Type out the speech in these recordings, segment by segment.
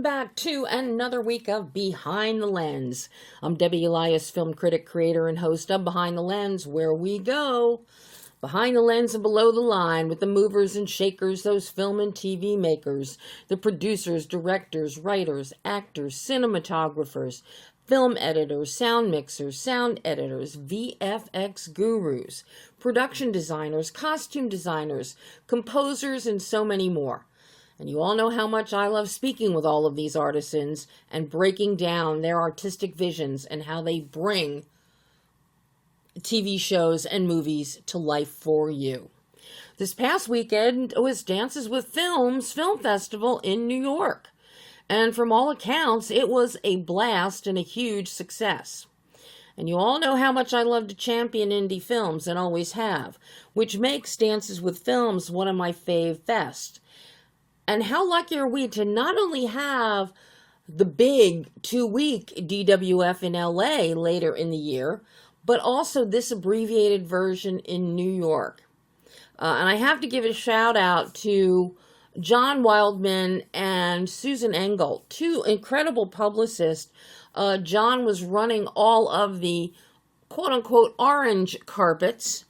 welcome back to another week of Behind the Lens. I'm Debbie Elias, film critic, creator, and host of Behind the Lens, where we go behind the lens and below the line with the movers and shakers, those film and TV makers, the producers, directors, writers, actors, cinematographers, film editors, sound mixers, sound editors, VFX gurus, production designers, costume designers, composers, and so many more. And you all know how much I love speaking with all of these artisans and breaking down their artistic visions and how they bring TV shows and movies to life for you. This past weekend was Dances with Films Film Festival in New York. And from all accounts, it was a blast and a huge success. And you all know how much I love to champion indie films and always have, which makes Dances with Films one of my fave fests. And how lucky are we to not only have the big 2-week DWF in LA later in the year, but also this abbreviated version in New York. And I have to give a shout out to John Wildman and Susan Engel, two incredible publicists. John was running all of the quote-unquote orange carpets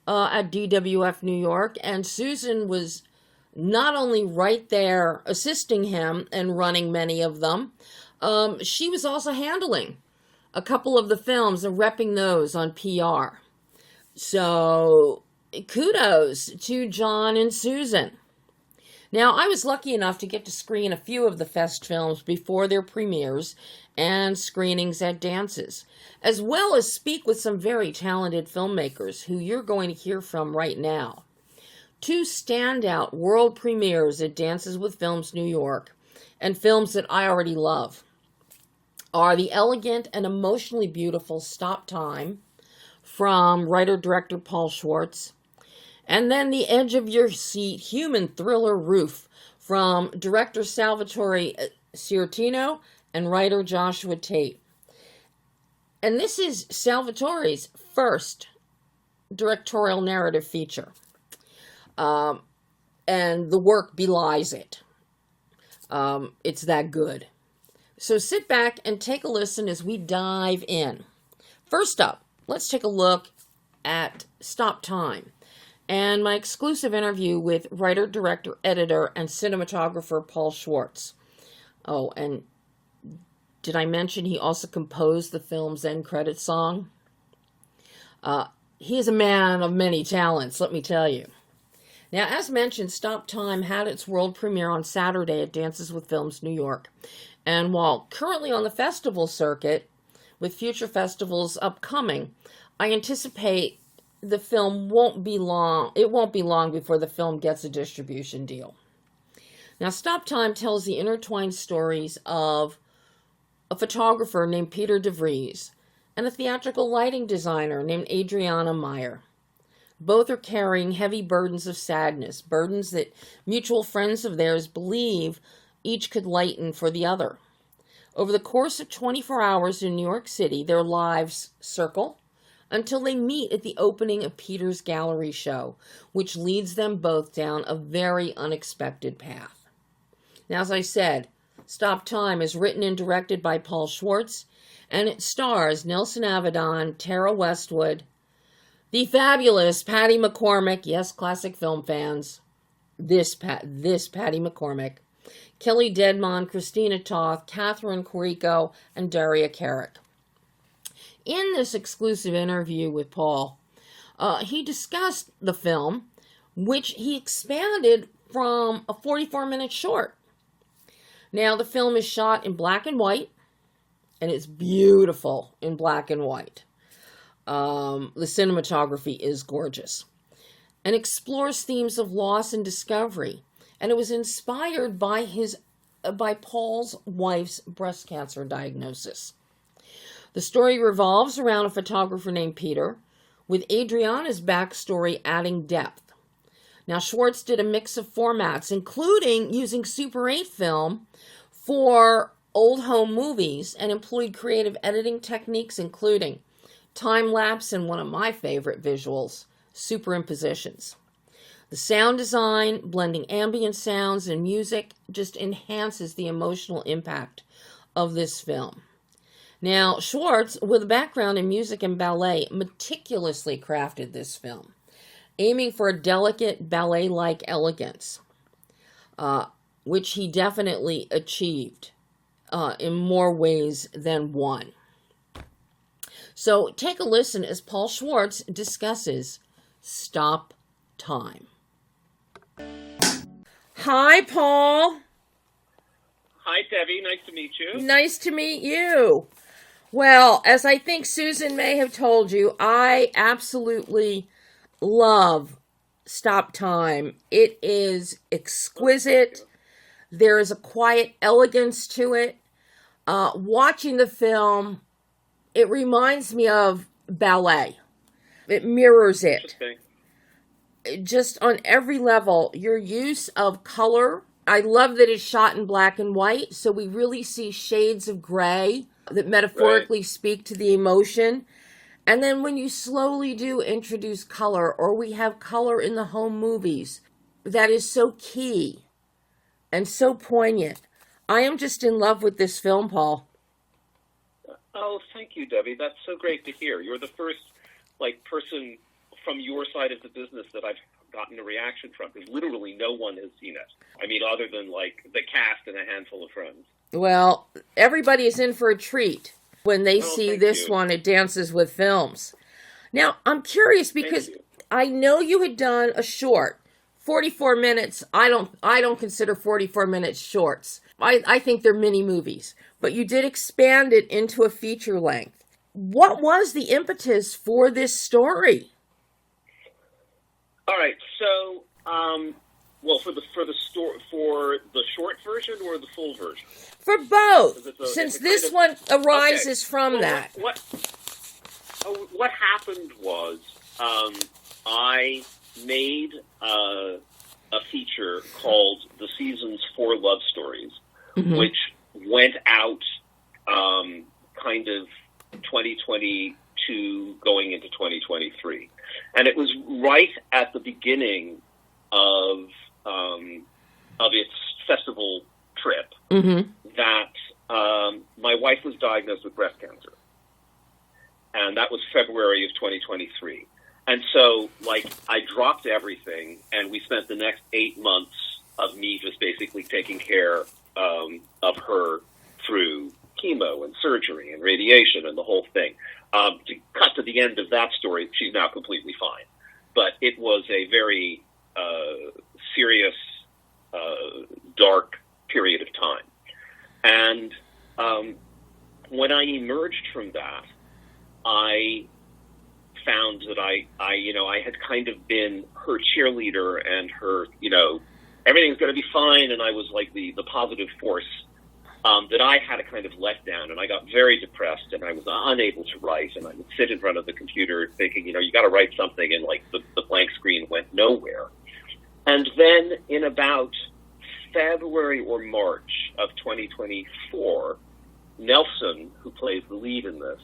at DWF New York, and Susan was not only right there assisting him and running many of them, she was also handling a couple of the films and repping those on PR. So kudos to John and Susan. Now, I was lucky enough to get to screen a few of the Fest films before their premieres and screenings at dances, as well as speak with some very talented filmmakers who you're going to hear from right now. Two standout world premieres at Dances with Films New York, and films that I already love, are the elegant and emotionally beautiful Stop Time from writer-director Paul Schwartz, and then the edge of your seat human thriller Roof from director Salvatore Sciortino and writer Joshua Tate. And this is Salvatore's first directorial narrative feature. And the work belies it. It's that good. So sit back and take a listen as we dive in. First up, let's take a look at Stop Time and my exclusive interview with writer, director, editor, and cinematographer Paul Schwartz. Oh, and did I mention he also composed the film's end credits song? He is a man of many talents, let me tell you. Now, as mentioned, Stop Time had its world premiere on Saturday at Dances with Films New York. And while currently on the festival circuit, with future festivals upcoming, I anticipate the film won't be long before the film gets a distribution deal. Now, Stop Time tells the intertwined stories of a photographer named Peter DeVries and a theatrical lighting designer named Adriana Meyer. Both are carrying heavy burdens of sadness, burdens that mutual friends of theirs believe each could lighten for the other. Over the course of 24 hours in New York City, their lives circle until they meet at the opening of Peter's gallery show, which leads them both down a very unexpected path. Now, as I said, Stop Time is written and directed by Paul Schwartz, and it stars Nelson Avedon, Tara Westwood, the fabulous Patty McCormick, yes, classic film fans, this Patty McCormick, Kelly Dedmon, Christina Toth, Catherine Corico, and Daria Carrick. In this exclusive interview with Paul, he discussed the film, which he expanded from a 44-minute short. Now, the film is shot in black and white, and it's beautiful in black and white. The cinematography is gorgeous and explores themes of loss and discovery. And it was inspired by Paul's wife's breast cancer diagnosis. The story revolves around a photographer named Peter, with Adriana's backstory adding depth. Now, Schwartz did a mix of formats, including using Super 8 film for old home movies, and employed creative editing techniques, including time-lapse and one of my favorite visuals, superimpositions. The sound design, blending ambient sounds and music, just enhances the emotional impact of this film. Now, Schwartz, with a background in music and ballet, meticulously crafted this film, aiming for a delicate ballet-like elegance, which he definitely achieved in more ways than one. So take a listen as Paul Schwartz discusses Stop Time. Hi, Paul. Hi, Debbie. Nice to meet you. Nice to meet you. Well, as I think Susan may have told you, I absolutely love Stop Time. It is exquisite. There is a quiet elegance to it. Watching the film, it reminds me of ballet. It mirrors it. Just on every level. Your use of color. I love that it's shot in black and white, so we really see shades of gray that metaphorically speak to the emotion. And then when you slowly do introduce color, or we have color in the home movies, that is so key and so poignant. I am just in love with this film, Paul. Oh, thank you, Debbie. That's so great to hear. You're the first person from your side of the business that I've gotten a reaction from, because literally no one has seen it. I mean, other than the cast and a handful of friends. Well, everybody is in for a treat when they see this one at Dances with Films. Now, I'm curious because I know you had done a short, 44 minutes. I don't consider 44 minutes shorts. I think they're mini movies, but you did expand it into a feature length. What was the impetus for this story? All right, so for the short version or the full version? For both, since this one arises from that. What happened was I made a feature called The Season's 4 Love Stories, which went out kind of 2022 going into 2023. And it was right at the beginning of its festival trip that my wife was diagnosed with breast cancer. And that was February of 2023. And so, I dropped everything, and we spent the next 8 months of me just basically taking care of her through chemo and surgery and radiation and the whole thing. To cut to the end of that story, she's now completely fine. But it was a very serious, dark period of time. And when I emerged from that, I found that I had kind of been her cheerleader and her, everything's going to be fine, and I was like the positive force that I had a kind of let down, and I got very depressed, and I was unable to write, and I would sit in front of the computer thinking, you got to write something, and the blank screen went nowhere. And then in about February or March of 2024, Nelson, who plays the lead in this,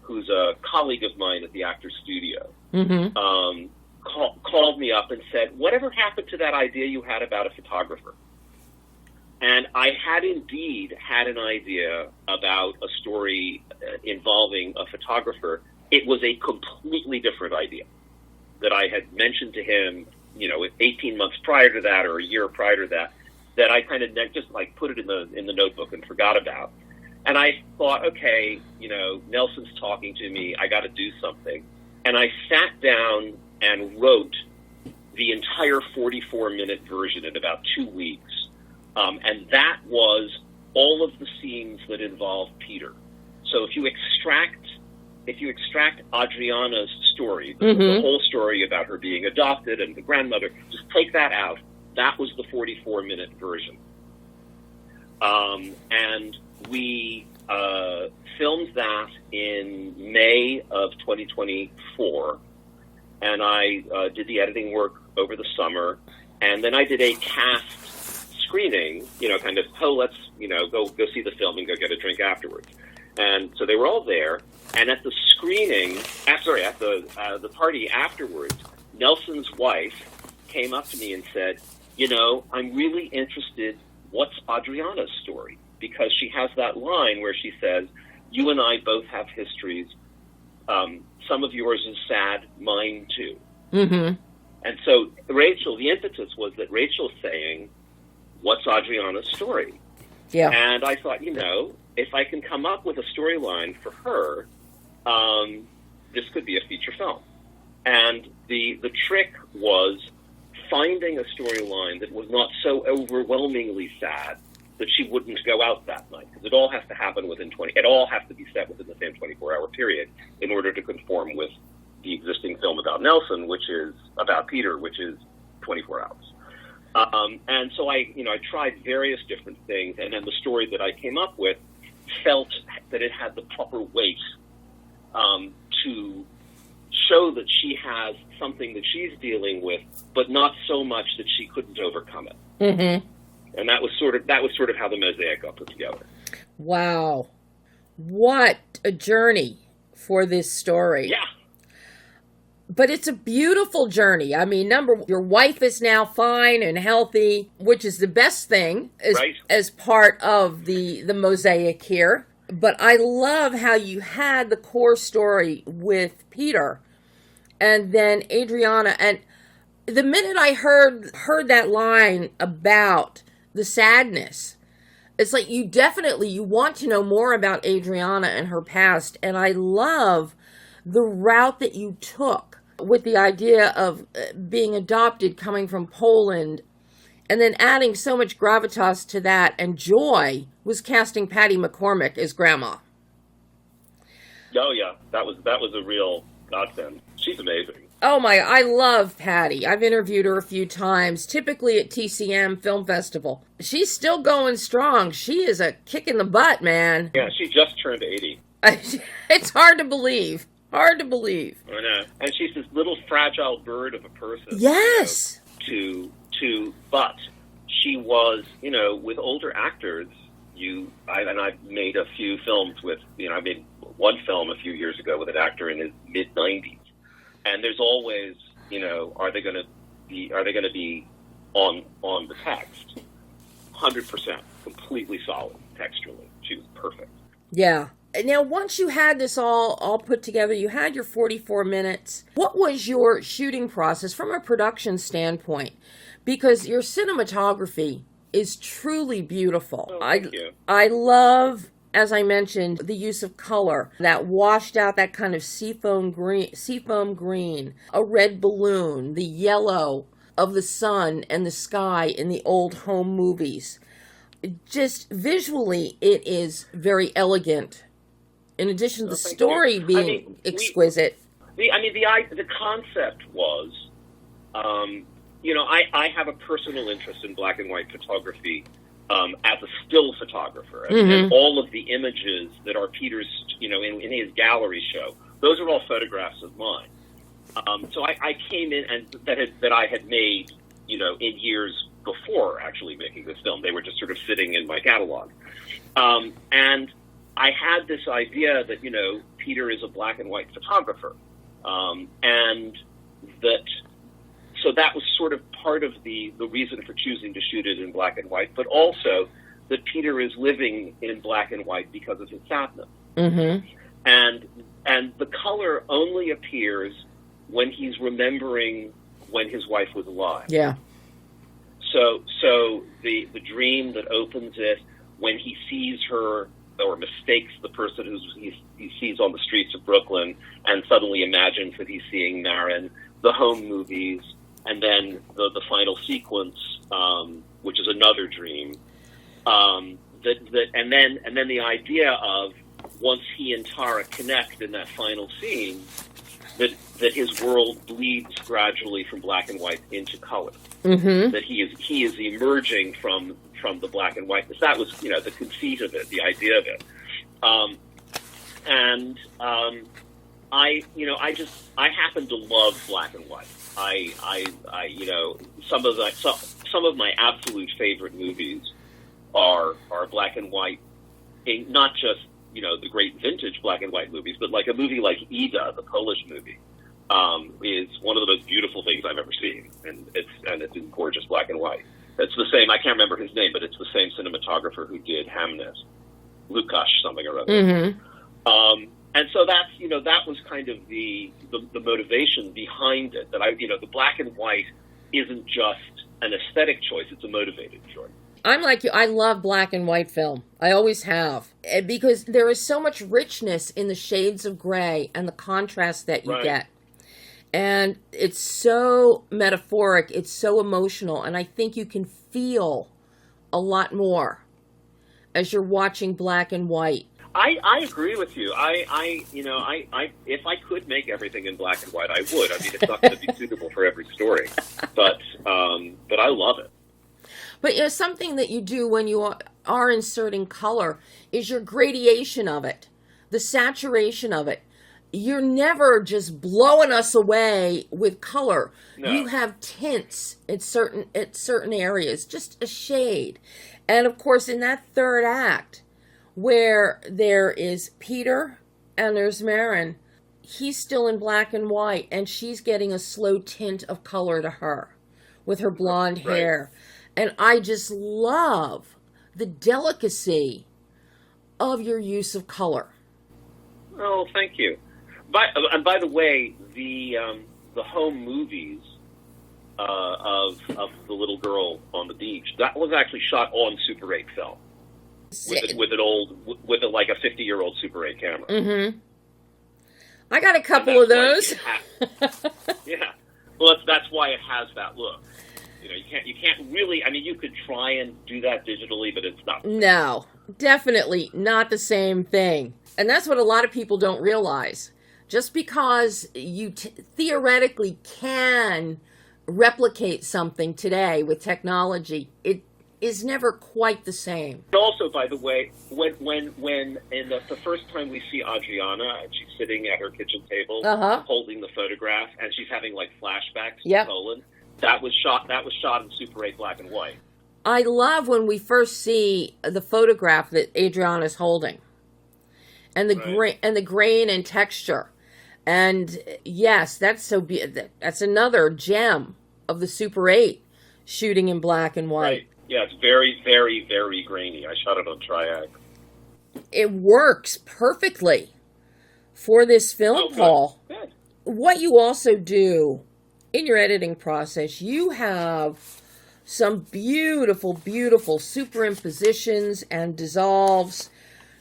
who's a colleague of mine at the Actors Studio, called me up and said, whatever happened to that idea you had about a photographer? And I had indeed had an idea about a story involving a photographer. It was a completely different idea that I had mentioned to him, 18 months prior to that or a year prior to that, that I kind of just put it in the notebook and forgot about. And I thought, okay, Nelson's talking to me. I got to do something. And I sat down and wrote the entire 44-minute version in about 2 weeks. And that was all of the scenes that involve Peter. So if you extract Adriana's story, the whole story about her being adopted and the grandmother, just take that out. That was the 44-minute version. And we filmed that in May of 2024, and I did the editing work over the summer, and then I did a cast screening, let's, go see the film and go get a drink afterwards. And so they were all there, and at the screening, at the party afterwards, Nelson's wife came up to me and said, I'm really interested, what's Adriana's story? Because she has that line where she says, you and I both have histories. Some of yours is sad, mine too. Mm-hmm. And so Rachel, the impetus was that Rachel's saying, what's Adriana's story? Yeah. And I thought, if I can come up with a storyline for her, this could be a feature film. And the trick was finding a storyline that was not so overwhelmingly sad that she wouldn't go out that night, because it all has to happen it all has to be set within the same 24-hour period in order to conform with the existing film about Nelson, which is about Peter, which is 24 hours. And so I tried various different things, and then the story that I came up with felt that it had the proper weight to show that she has something that she's dealing with, but not so much that she couldn't overcome it. Mm-hmm. And that was sort of how the mosaic got put together. Wow. What a journey for this story. Yeah. But it's a beautiful journey. I mean, your wife is now fine and healthy, which is the best thing as part of the mosaic here. But I love how you had the core story with Peter and then Adriana. And the minute I heard that line about the sadness, it's like you want to know more about Adriana and her past. And I love the route that you took with the idea of being adopted, coming from Poland, and then adding so much gravitas to that, and joy was casting Patty McCormick as Grandma. Oh yeah, that was a real godsend. She's amazing. Oh my, I love Patty. I've interviewed her a few times, typically at TCM Film Festival. She's still going strong. She is a kick in the butt, man. Yeah, she just turned 80. It's hard to believe. Hard to believe. I know. And she's this little fragile bird of a person. Yes. But she was, with older actors, I've made a few films with, I made one film a few years ago with an actor in his mid-90s. And there's always, are they going to be on the text? 100%, completely solid textually. She was perfect. Yeah. Now, once you had this all put together, you had your 44 minutes. What was your shooting process from a production standpoint? Because your cinematography is truly beautiful. Oh, thank you. I love, as I mentioned, the use of color, that washed out, that kind of seafoam green, a red balloon, the yellow of the sun and the sky in the old home movies. Just visually, it is very elegant. In addition to the story being exquisite. The concept was, I have a personal interest in black and white photography as a still photographer. And all of the images that are Peter's, in his gallery show, those are all photographs of mine. So I came in and that I had made, in years before actually making this film. They were just sort of sitting in my catalog. And I had this idea that, Peter is a black and white photographer. And so that was sort of part of the reason for choosing to shoot it in black and white, but also that Peter is living in black and white because of his sadness. Mm-hmm. And the color only appears when he's remembering when his wife was alive. Yeah. So the dream that opens it, when he sees her or mistakes the person he sees on the streets of Brooklyn and suddenly imagines that he's seeing Marin, the home movies, and then the final sequence, which is another dream. And then the idea of once he and Tara connect in that final scene, that his world bleeds gradually from black and white into color. Mm-hmm. That he is emerging from the black and whiteness. That was, the conceit of it, the idea of it. I happen to love black and white. Some of my absolute favorite movies are black and white, not just, the great vintage black and white movies, but like a movie like Ida, the Polish movie, is one of the most beautiful things I've ever seen, and it's in gorgeous black and white. It's the same. I can't remember his name, but it's the same cinematographer who did Hamnes, Lukash something or other. Mm-hmm. And so that was kind of the motivation behind it. That the black and white isn't just an aesthetic choice; it's a motivated choice. I'm like you. I love black and white film. I always have. Because there is so much richness in the shades of gray and the contrast that you get. And it's so metaphoric. It's so emotional. And I think you can feel a lot more as you're watching black and white. I agree with you. If I could make everything in black and white, I would. I mean, it's not going to be suitable for every story. But I love it. But something that you do when you are inserting color is your gradation of it, the saturation of it. You're never just blowing us away with color. No. You have tints at certain areas, just a shade. And of course, in that third act, where there is Peter and there's Marin, he's still in black and white, and she's getting a slow tint of color to her with her blonde hair. And I just love the delicacy of your use of color. Oh, thank you. And by the way, the home movies of the little girl on the beach, that was actually shot on Super 8 film with like a 50-year-old Super 8 camera. Mm-hmm. I got a couple of those. Yeah. Well, that's why it has that look. You can't really, I mean, you could try and do that digitally, but it's not. No, definitely not the same thing. And that's what a lot of people don't realize. Just because you theoretically can replicate something today with technology, it is never quite the same. Also, by the way, when in the first time we see Adriana, and she's sitting at her kitchen table, holding the photograph, and she's having like flashbacks to Poland. That was shot in Super 8 black and white. I love when we first see the photograph that Adriana's holding, and the grain and texture, and yes, that's that's another gem of the Super 8 shooting in black and white. Right. Yeah, it's very, very, very grainy. I shot it on Triac. It works perfectly for this film, Paul. Good. What you also do in your editing process, you have some beautiful, beautiful superimpositions and dissolves.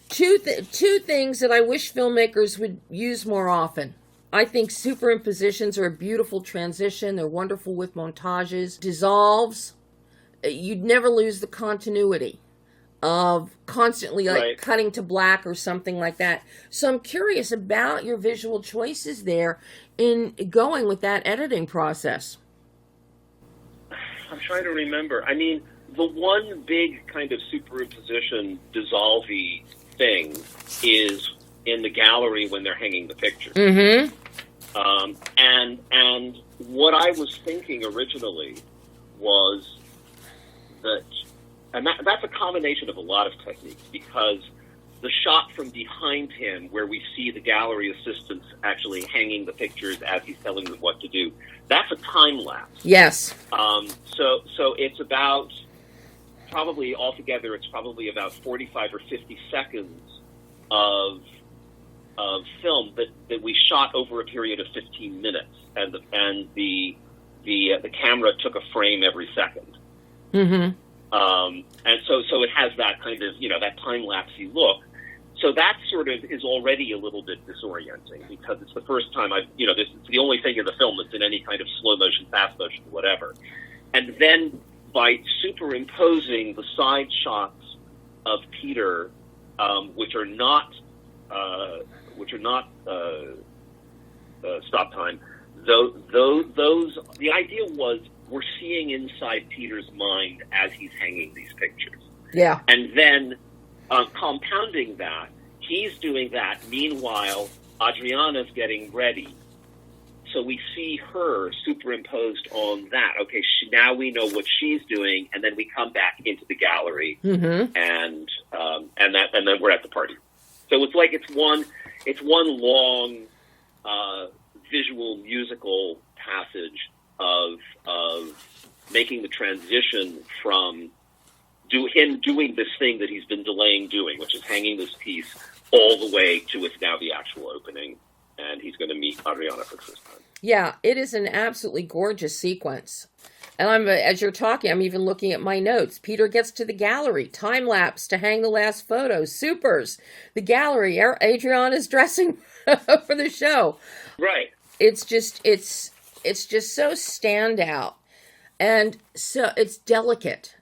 Two things that I wish filmmakers would use more often. I think superimpositions are a beautiful transition. They're wonderful with montages. Dissolves, you'd never lose the continuity of constantly cutting to black or something like that. So I'm curious about your visual choices there in going with that editing process. I'm trying to remember. I mean, the one big kind of superimposition dissolve-y thing is in the gallery when they're hanging the pictures. Mm-hmm. And what I was thinking originally was that, and that's a combination of a lot of techniques, because the shot from behind him where we see the gallery assistants actually hanging the pictures as he's telling them what to do, that's a time lapse. Yes. So it's about, probably altogether, it's probably about 45 or 50 seconds of film that we shot over a period of 15 minutes, and the camera took a frame every second. Mm-hmm. And so it has that kind of, that time-lapsey look. So that sort of is already a little bit disorienting, because it's the first time this is the only thing in the film that's in any kind of slow motion, fast motion, whatever. And then by superimposing the side shots of Peter, which are not stop time, those the idea was we're seeing inside Peter's mind as he's hanging these pictures. Yeah. And then compounding that, he's doing that. Meanwhile, Adriana's getting ready. So we see her superimposed on that. Okay, now we know what she's doing, and then we come back into the gallery, mm-hmm. and then we're at the party. So it's like it's one long visual musical passage of making the transition from him doing this thing that he's been delaying doing, which is hanging this piece all the way to it's now the actual opening, and he's going to meet Adriana for the first time. Yeah, it is an absolutely gorgeous sequence. And as you're talking, I'm even looking at my notes. Peter gets to the gallery, time lapse to hang the last photo, supers, the gallery, Adriana's dressing for the show. Right. It's just so standout, and so it's delicate.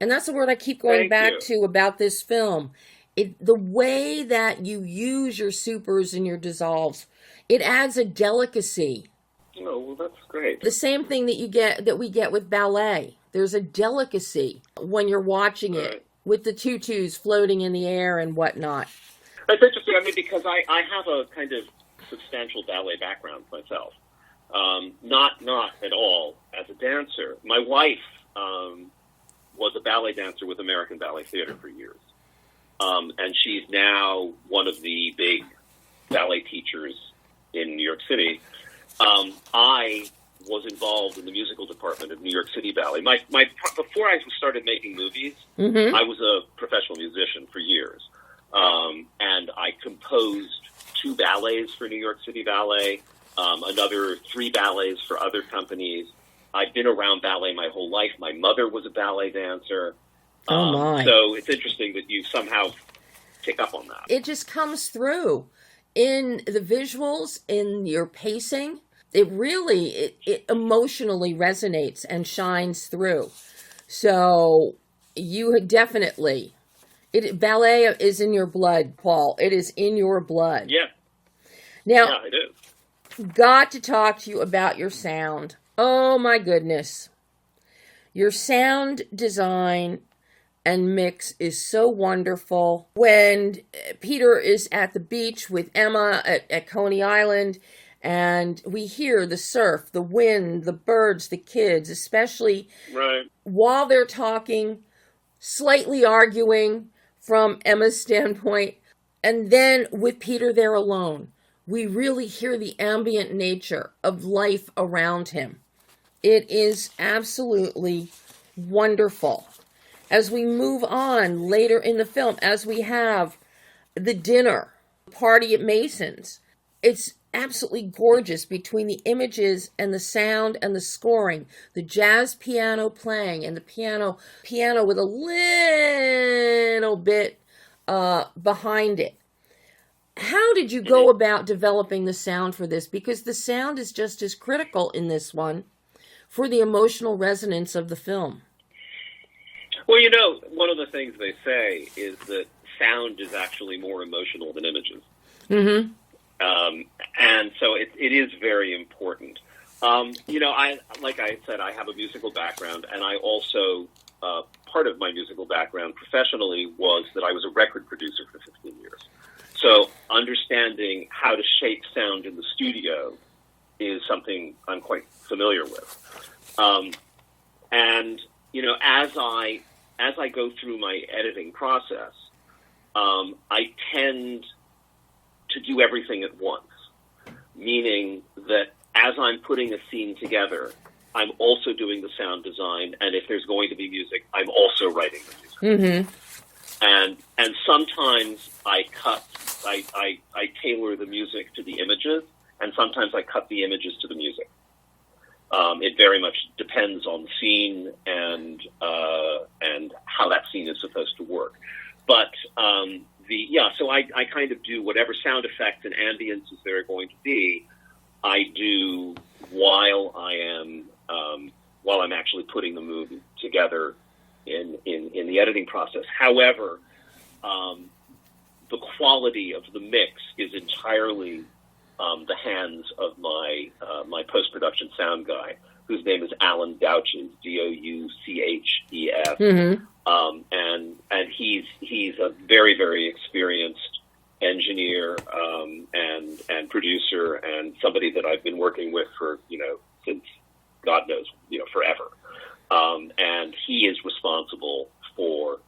And that's the word I keep going back to about this film. The way that you use your supers and your dissolves, it adds a delicacy. Oh, well, that's great. The same thing that we get with ballet. There's a delicacy when you're watching it with the tutus floating in the air and whatnot. That's interesting. I mean, because I have a kind of substantial ballet background myself. Not at all as a dancer. My wife was a ballet dancer with American Ballet Theater for years. And she's now one of the big ballet teachers in New York City. I was involved in the musical department of New York City Ballet. Before I started making movies, I was a professional musician for years. And I composed 2 ballets for New York City Ballet, another 3 ballets for other companies. I've been around ballet my whole life. My mother was a ballet dancer. Oh my. So it's interesting that you somehow pick up on that. It just comes through in the visuals, in your pacing. It really, it emotionally resonates and shines through. So you definitely, ballet is in your blood, Paul. It is in your blood. Yeah. Now, yeah, it is. Got to talk to you about your sound. Oh my goodness. Your sound design and mix is so wonderful. When Peter is at the beach with Emma at Coney Island, and we hear the surf, the wind, the birds, the kids, especially while they're talking, slightly arguing from Emma's standpoint, and then with Peter there alone, we really hear the ambient nature of life around him. It is absolutely wonderful. As we move on later in the film, as we have the dinner, party at Mason's, it's absolutely gorgeous between the images and the sound and the scoring, the jazz piano playing and the piano with a little bit behind it. How did you go about developing the sound for this? Because the sound is just as critical in this one for the emotional resonance of the film. Well, you know, one of the things they say is that sound is actually more emotional than images. Mm-hmm. And so it is very important. You know, like I said, I have a musical background, and I also, part of my musical background professionally was that I was a record producer for 15 years. So understanding how to shape sound in the studio is something I'm quite familiar with. And, you know, as I go through my editing process, I tend to do everything at once, meaning that as I'm putting a scene together, I'm also doing the sound design, and if there's going to be music, I'm also writing the music. Mm-hmm. And sometimes I tailor the music to the images, and sometimes I cut the images to the music. It very much depends on the scene and how that scene is supposed to work. But so I kind of do whatever sound effects and ambiences there are going to be, I do while I'm actually putting the movie together in the editing process. However, the quality of the mix is entirely the hands of my post-production sound guy, whose name is Alan Douches, Douches. Mm-hmm. And he's a very, very experienced engineer and producer, and somebody that I've been working with for, since God knows, forever. And he is responsible for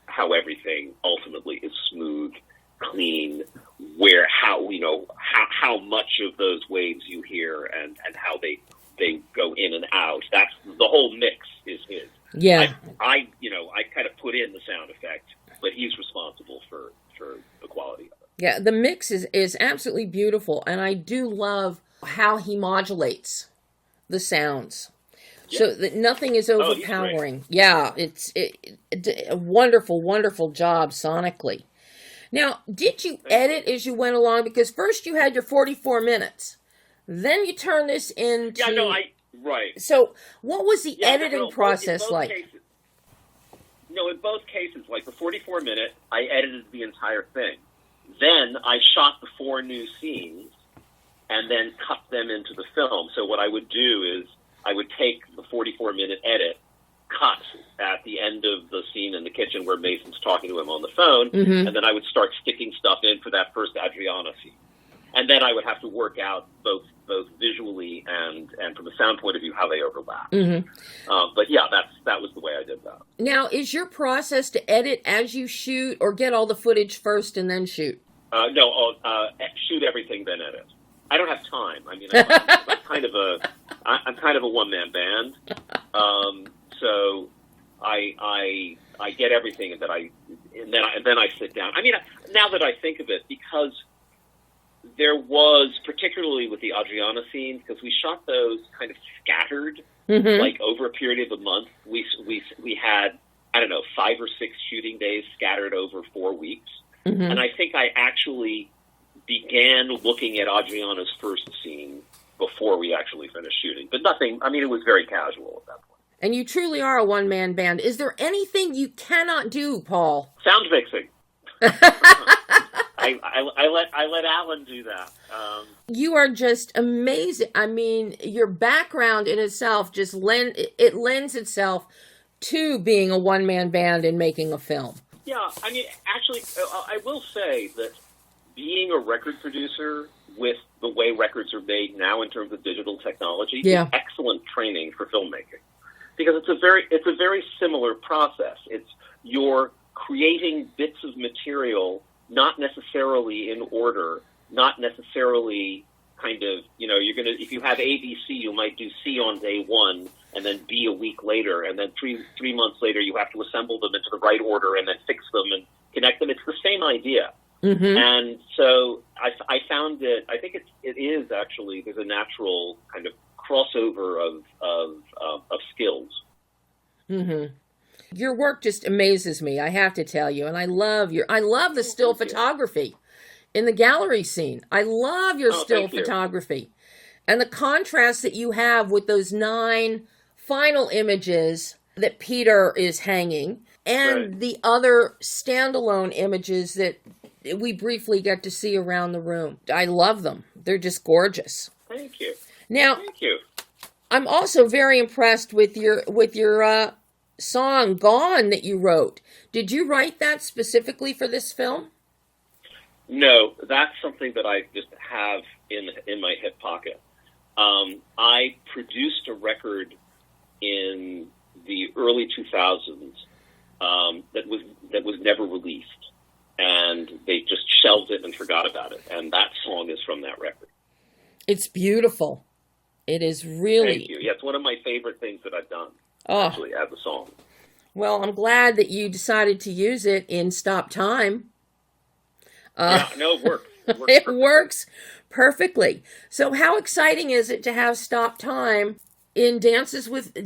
how everything ultimately is smooth, clean, how much of those waves you hear and how they go in and out. That's the whole mix is his. Yeah. I kind of put in the sound effect, but he's responsible for the quality of it. Yeah, the mix is absolutely beautiful, and I do love how he modulates the sounds. Yeah. So that nothing is overpowering. Yeah, it's a wonderful, wonderful job sonically. Now, did you edit as you went along? Because first you had your 44 minutes. Then you turned this into... Yeah, no, right. So what was the editing process like? In both cases, like the 44-minute, I edited the entire thing. Then I shot the 4 new scenes and then cut them into the film. So what I would do is I would take the 44-minute edit, cut at the end of the scene in the kitchen where Mason's talking to him on the phone, and then I would start sticking stuff in for that first Adriana scene. And then I would have to work out both visually and from a sound point of view how they overlap. But yeah, that was the way I did that. Now, is your process to edit as you shoot, or get all the footage first and then shoot? No, shoot everything then edit. I don't have time. I mean, I'm kind of a one-man band, so I get everything and then I sit down. I mean, now that I think of it, because there was, particularly with the Adriana scenes, because we shot those kind of scattered, like over a period of a month. We had, I don't know, 5 or 6 shooting days scattered over 4 weeks. And I think I actually began looking at Adriana's first scene before we actually finished shooting. But nothing, I mean, it was very casual at that point. And you truly are a one-man band. Is there anything you cannot do, Paul? Sound mixing. I let Alan do that. You are just amazing. I mean, your background in itself just lends itself to being a one-man band and making a film. Yeah, I mean, actually, I will say that being a record producer with the way records are made now in terms of digital technology is excellent training for filmmaking, because it's a very similar process. It's you're creating bits of material, not necessarily in order, not necessarily kind of, if you have ABC, you might do C on day 1 and then B a week later, and then three months later you have to assemble them into the right order and then fix them and connect them. It's the same idea. And so I found it, I think it is actually, there's a natural kind of crossover of skills. Your work just amazes me, I have to tell you. And I love the still photography in the gallery scene. I love your still photography. And the contrast that you have with those 9 final images that Peter is hanging, and the other standalone images that we briefly get to see around the room. I love them. They're just gorgeous. Thank you. Now, thank you. I'm also very impressed with your song "Gone" that you wrote. Did you write that specifically for this film? No, that's something that I just have in my hip pocket. I produced a record in the early 2000s that was never released, and they just shelved it and forgot about it. And that song is from that record. It's beautiful. It is really. Thank you. Yeah, it's one of my favorite things that I've done. Actually, as a song. Well, I'm glad that you decided to use it in Stop Time. Yeah, no, it works. It works perfectly. So, how exciting is it to have Stop Time in Dances with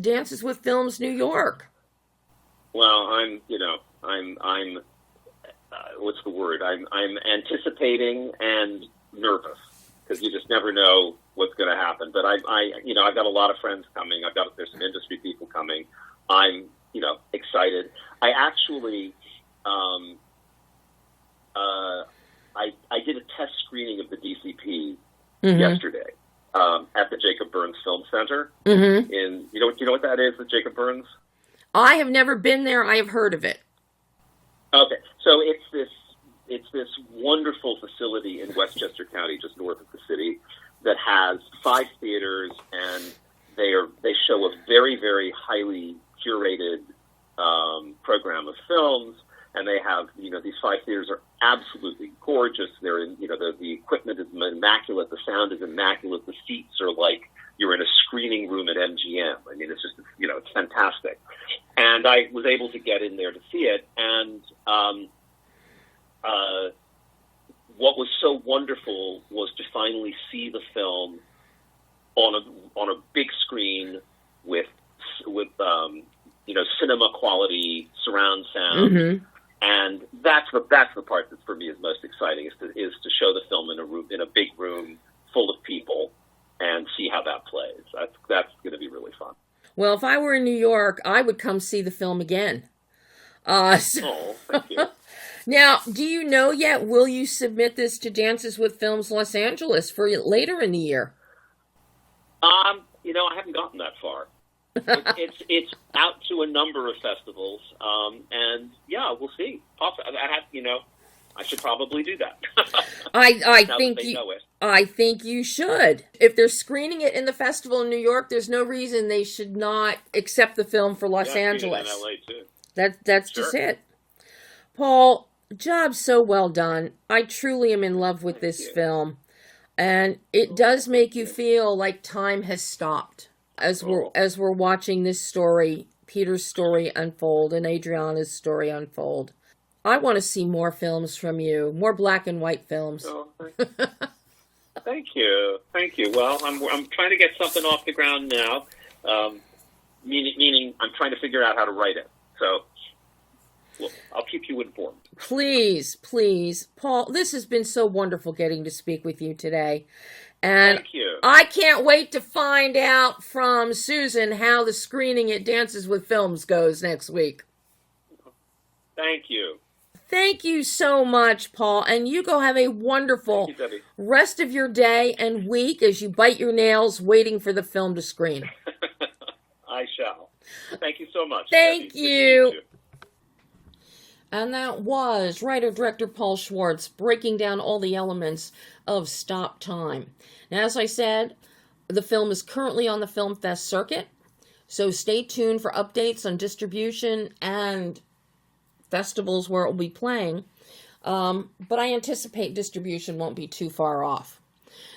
Films New York? Well, I'm what's the word? I'm anticipating and nervous, because you just never know what's going to happen. But I've got a lot of friends coming. There's some industry people coming. I'm, excited. I actually, I did a test screening of the DCP yesterday at the Jacob Burns Film Center. In you know what that is, the Jacob Burns? I have never been there. I have heard of it. Okay, so it's this wonderful facility in Westchester County, just north of the city, that has 5 theaters, and they show a very, very highly curated program of films. And they have, these 5 theaters are absolutely gorgeous. There theater, and the equipment is immaculate, the sound is immaculate, the seats are like you're in a screening room at MGM. I mean, it's just it's fantastic. And I was able to get in there to see it, and what was so wonderful was to finally see the film on a big screen with cinema quality surround sound. Mm-hmm. And that's the part that for me is most exciting, is to show the film in a big room full of people and see how that plays. That's going to be really fun. Well, if I were in New York, I would come see the film again. Thank you. Now, do you know yet, will you submit this to Dances with Films Los Angeles for later in the year? I haven't gotten that far. It's out to a number of festivals, and yeah, we'll see. I should probably do that. I think you should. If they're screening it in the festival in New York, there's no reason they should not accept the film for Los Angeles. In LA too. That's sure. Just it. Paul, job so well done. I truly am in love with this film, and it does make you feel like time has stopped as we're watching this story, Peter's story unfold and Adriana's story unfold. I want to see more films from you, more black and white films. Oh, thank you. Well, I'm trying to get something off the ground now, meaning I'm trying to figure out how to write it. So, look, I'll keep you informed. Please, Paul. This has been so wonderful getting to speak with you today. And thank you. I can't wait to find out from Susan how the screening at Dances with Films goes next week. Thank you. Thank you so much, Paul. And you go have a wonderful rest of your day and week as you bite your nails waiting for the film to screen. I shall. Thank you so much. Thank you. And that was writer-director Paul Schwartz breaking down all the elements of Stop Time. Now, as I said, the film is currently on the Film Fest circuit, so stay tuned for updates on distribution and festivals where it will be playing. But I anticipate distribution won't be too far off.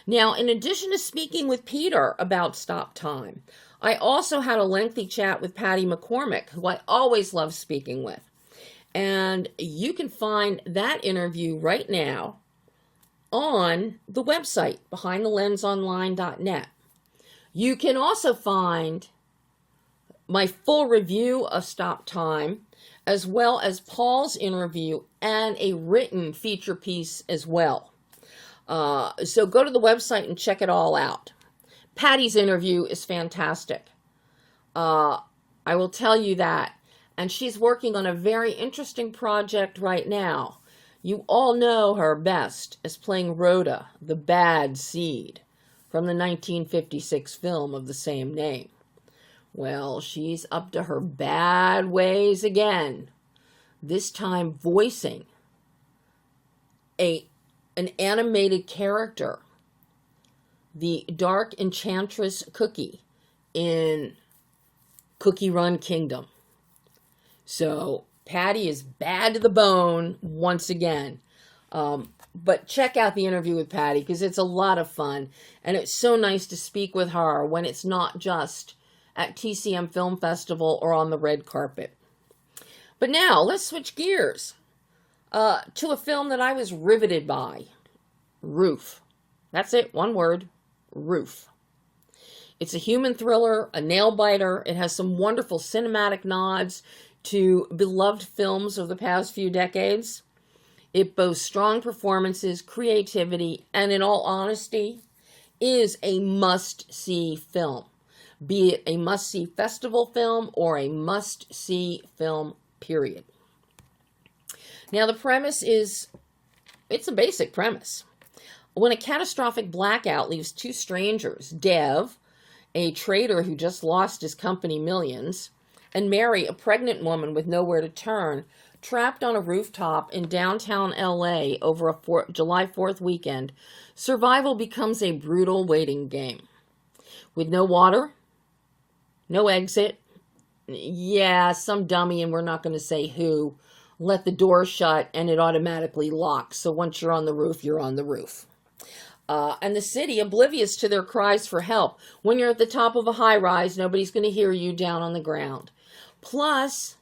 Now, in addition to speaking with Peter about Stop Time, I also had a lengthy chat with Patty McCormick, who I always love speaking with. And you can find that interview right now on the website, behindthelensonline.net. You can also find my full review of Stop Time, as well as Paul's interview and a written feature piece as well. So go to the website and check it all out. Patty's interview is fantastic. I will tell you that. And she's working on a very interesting project right now. You all know her best as playing Rhoda, the bad seed, from the 1956 film of the same name. Well, she's up to her bad ways again, this time voicing an animated character, the Dark Enchantress Cookie in Cookie Run Kingdom. So Patty is bad to the bone once again. But check out the interview with Patty because it's a lot of fun. And it's so nice to speak with her when it's not just at TCM Film Festival or on the red carpet. But now let's switch gears to a film that I was riveted by. Roof. That's it, one word. Roof. It's a human thriller, a nail-biter. It has some wonderful cinematic nods to beloved films of the past few decades. It boasts strong performances, creativity, and in all honesty, is a must-see film. Be it a must-see festival film or a must-see film, period. Now, the premise is, it's a basic premise. When a catastrophic blackout leaves two strangers, Dev, a trader who just lost his company millions, and Mary, a pregnant woman with nowhere to turn, trapped on a rooftop in downtown LA over a July 4th weekend, survival becomes a brutal waiting game. With no water, no exit, some dummy, and we're not going to say who, let the door shut and it automatically locks. So once you're on the roof, you're on the roof. And the city, oblivious to their cries for help. When you're at the top of a high rise, nobody's going to hear you down on the ground. Plus,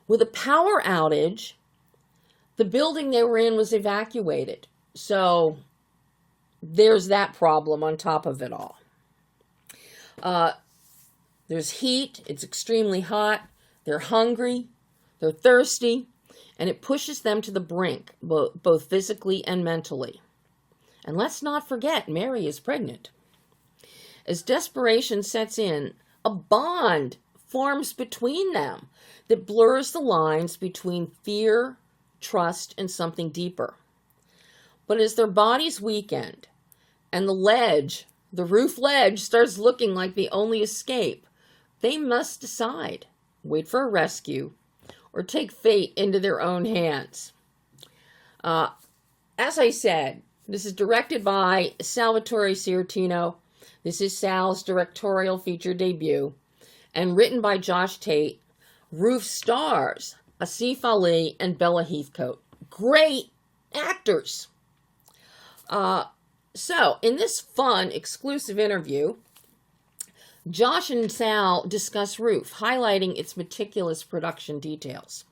with a power outage, the building they were in was evacuated. So there's that problem on top of it all. There's heat. It's extremely hot. They're hungry. They're thirsty. And it pushes them to the brink, both physically and mentally. And let's not forget, Mary is pregnant. As desperation sets in, a bond forms between them that blurs the lines between fear, trust, and something deeper. But as their bodies weaken and the roof ledge starts looking like the only escape, they must decide, wait for a rescue, or take fate into their own hands. As I said, this is directed by Salvatore Sciortino. This is Sal's directorial feature debut. And written by Josh Tate. Roof stars Asif Ali and Bella Heathcote. Great actors. So, in this fun, exclusive interview, Josh and Sal discuss Roof, highlighting its meticulous production details.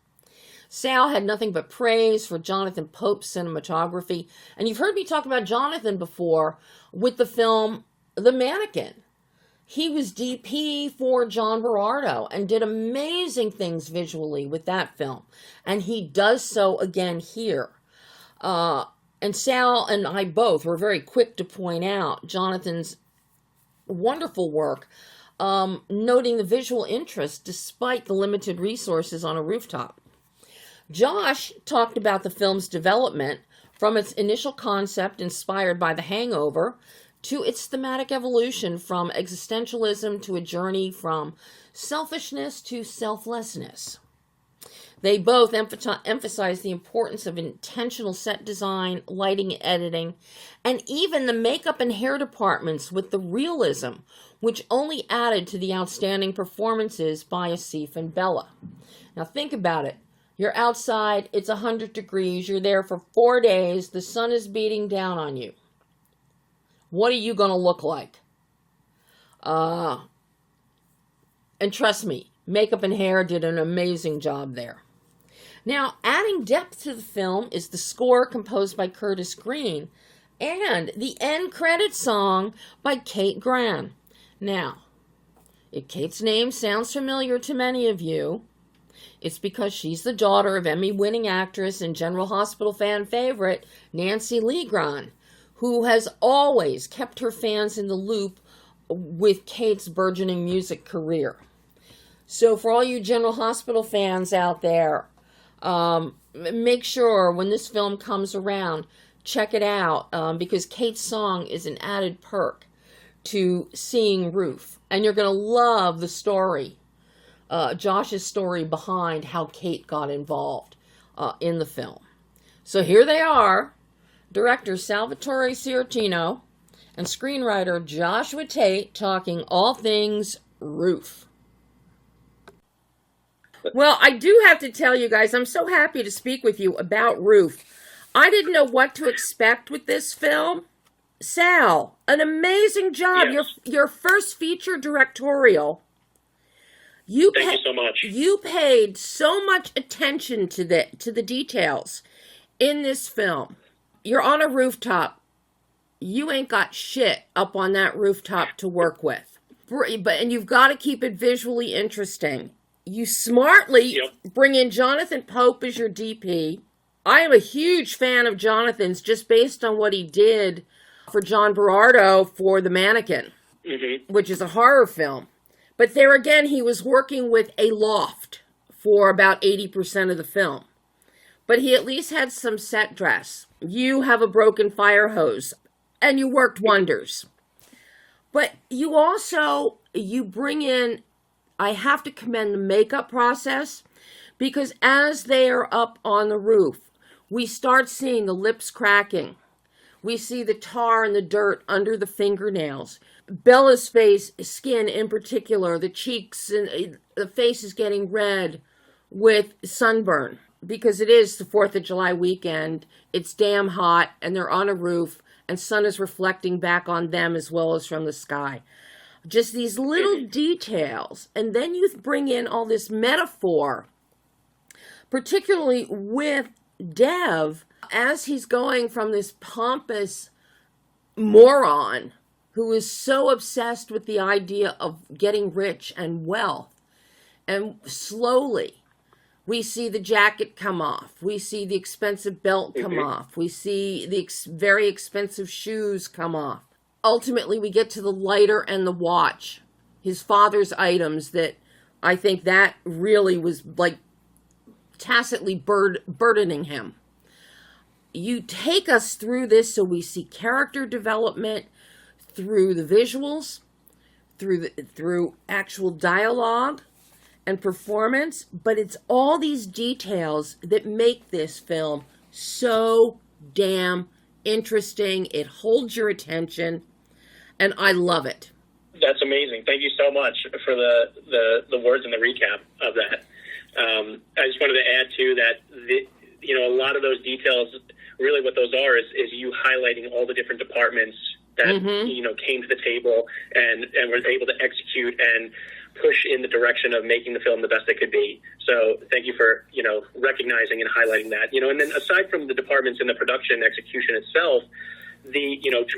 Sal had nothing but praise for Jonathan Pope's cinematography. And you've heard me talk about Jonathan before with the film The Mannequin. He was DP for John Berardo and did amazing things visually with that film. And he does so again here. And Sal and I both were very quick to point out Jonathan's wonderful work, noting the visual interest despite the limited resources on a rooftop. Josh talked about the film's development from its initial concept inspired by The Hangover to its thematic evolution from existentialism to a journey from selfishness to selflessness. They both emphasize the importance of intentional set design, lighting, and editing, and even the makeup and hair departments with the realism, which only added to the outstanding performances by Asif and Bella. Now think about it. You're outside, it's 100 degrees, you're there for 4 days, the sun is beating down on you. What are you going to look like? And trust me, makeup and hair did an amazing job there. Now, adding depth to the film is the score composed by Curtis Green and the end credit song by Kate Gran. Now, if Kate's name sounds familiar to many of you, it's because she's the daughter of Emmy-winning actress and General Hospital fan favorite Nancy Lee Gran, who has always kept her fans in the loop with Kate's burgeoning music career. So for all you General Hospital fans out there, make sure when this film comes around, check it out, because Kate's song is an added perk to seeing Roof. And you're going to love the story, Josh's story behind how Kate got involved in the film. So here they are, director Salvatore Sciortino and screenwriter Joshua Tate talking all things Roof. Well, I do have to tell you guys, I'm so happy to speak with you about Roof. I didn't know what to expect with this film. Sal, an amazing job. Yes. Your first feature directorial. Thank you so much. You paid so much attention to the details in this film. You're on a rooftop. You ain't got shit up on that rooftop to work with. And you've got to keep it visually interesting. You smartly bring in Jonathan Pope as your DP. I am a huge fan of Jonathan's just based on what he did for John Berardo for The Mannequin, which is a horror film. But there again, he was working with a loft for about 80% of the film. But he at least had some set dress. You have a broken fire hose, and you worked wonders. But you bring in, I have to commend the makeup process, because as they are up on the roof, we start seeing the lips cracking. We see the tar and the dirt under the fingernails. Bella's skin in particular, the cheeks and the face is getting red with sunburn. because it is the 4th of July weekend. It's damn hot, and they're on a roof, and sun is reflecting back on them as well as from the sky. Just these little details. And then you bring in all this metaphor, particularly with Dev, as he's going from this pompous moron who is so obsessed with the idea of getting rich and wealth. And slowly, we see the jacket come off. We see the expensive belt come off. We see the very expensive shoes come off. Ultimately, we get to the lighter and the watch, his father's items that I think that really was like tacitly burdening him. You take us through this so we see character development through the visuals, through actual dialogue and performance, but it's all these details that make this film so damn interesting. It holds your attention, and I love it. That's amazing. Thank you so much for the words and the recap of that. I just wanted to add too that a lot of those details, really what those are is you highlighting all the different departments that came to the table and were able to execute and push in the direction of making the film the best it could be. So thank you for recognizing and highlighting that. And then aside from the departments in the production execution itself,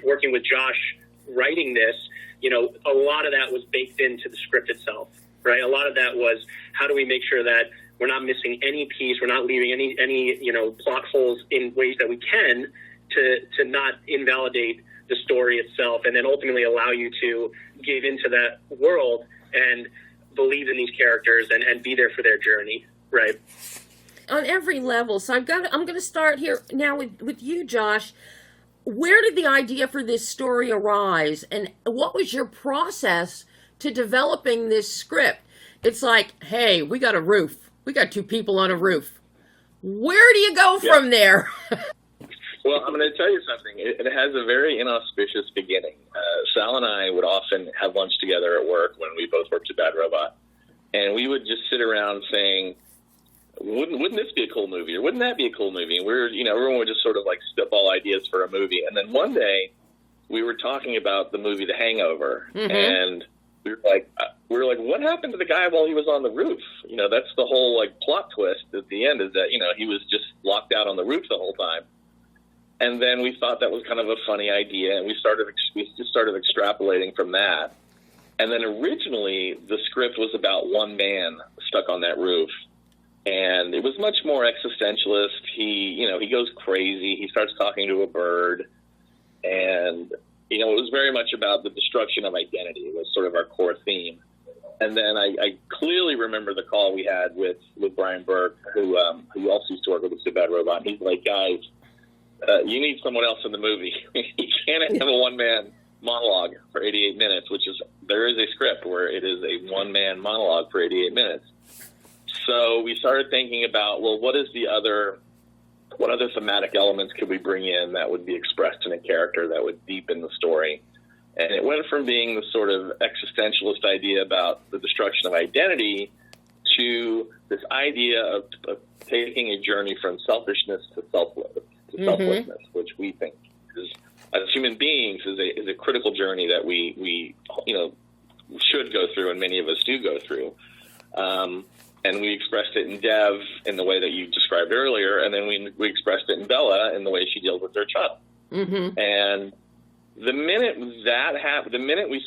working with Josh writing this, a lot of that was baked into the script itself, right? A lot of that was, how do we make sure that we're not missing any piece, we're not leaving any plot holes in ways that we can to not invalidate the story itself, and then ultimately allow you to give into that world and believe in these characters and be there for their journey, right? On every level. So I'm going to start here now with you, Josh. Where did the idea for this story arise, and what was your process to developing this script? It's like, hey, we got a roof. We got 2 people on a roof. Where do you go from there? Well, I'm going to tell you something. It has a very inauspicious beginning. Sal and I would often have lunch together at work when we both worked at Bad Robot, and we would just sit around saying, wouldn't this be a cool movie, or wouldn't that be a cool movie? And everyone would just sort of like spitball ideas for a movie. And then one day we were talking about the movie The Hangover, and we were like, what happened to the guy while he was on the roof? That's the whole like plot twist at the end, is that he was just locked out on the roof the whole time. And then we thought that was kind of a funny idea, and we just started extrapolating from that. And then originally the script was about one man stuck on that roof, and it was much more existentialist. He goes crazy. He starts talking to a bird, and it was very much about the destruction of identity. It was sort of our core theme. And then I clearly remember the call we had with Brian Burke, who also used to work with us at Bad Robot. He's like, guys, you need someone else in the movie. You can't have a one-man monologue for 88 minutes, there is a script where it is a one-man monologue for 88 minutes. So we started thinking about, well, what other thematic elements could we bring in that would be expressed in a character that would deepen the story? And it went from being the sort of existentialist idea about the destruction of identity to this idea of taking a journey from selfishness to selflessness, which we think is, as human beings, is a critical journey that we should go through, and many of us do go through. And we expressed it in Dev in the way that you described earlier, and then we expressed it in Bella in the way she deals with her child. And the minute that happened, the minute we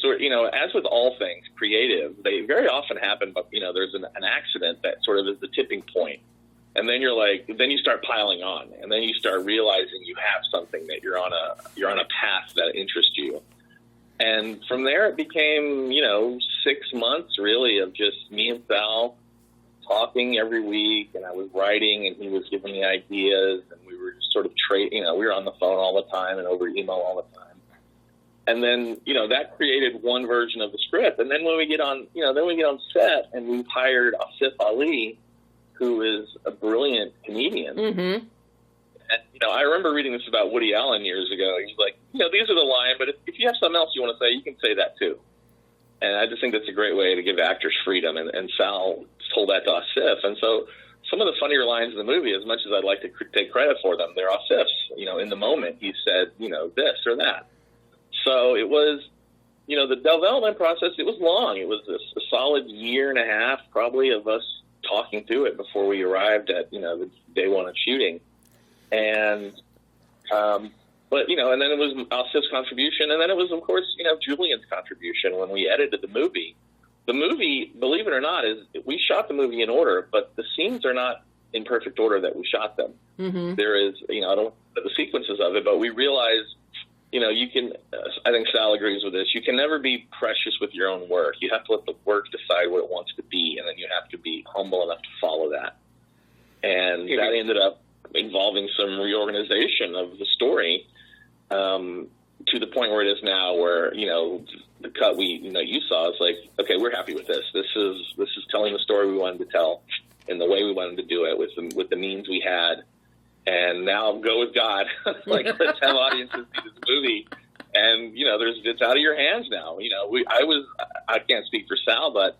as with all things creative, they very often happen, but there's an accident that sort of is the tipping point. And then then you start piling on, and then you start realizing you have something, that you're on a path that interests you. And from there, it became 6 months really of just me and Sal talking every week, and I was writing, and he was giving me ideas, and we were just sort of we were on the phone all the time and over email all the time. And then that created one version of the script. And then when we get on set, and we've hired Asif Ali, who is a brilliant comedian. And, I remember reading this about Woody Allen years ago. He's like, these are the line, but if you have something else you want to say, you can say that too. And I just think that's a great way to give actors freedom. And Sal told that to Asif. And so some of the funnier lines in the movie, as much as I'd like to take credit for them, they're off Sif's. In the moment, he said, this or that. So it was, the development process, it was long. It was a solid year and a half, probably, of us talking through it before we arrived at, the day one of shooting. And, but, and then it was Alcif's contribution, and then it was, of course, Julian's contribution when we edited the movie. The movie, believe it or not, we shot the movie in order, but the scenes are not in perfect order that we shot them. Mm-hmm. There is, I don't know the sequences of it, but we realized, you can, I think Sal agrees with this, you can never be precious with your own work. You have to let the work decide what it wants to be, and then you have to be humble enough to follow that. And that ended up involving some reorganization of the story, to the point where it is now, where the cut you saw is like, okay, we're happy with this. This is telling the story we wanted to tell in the way we wanted to do it with the means we had, and now go with God. Like, let's have audiences see this movie, and it's out of your hands now. I can't speak for Sal, but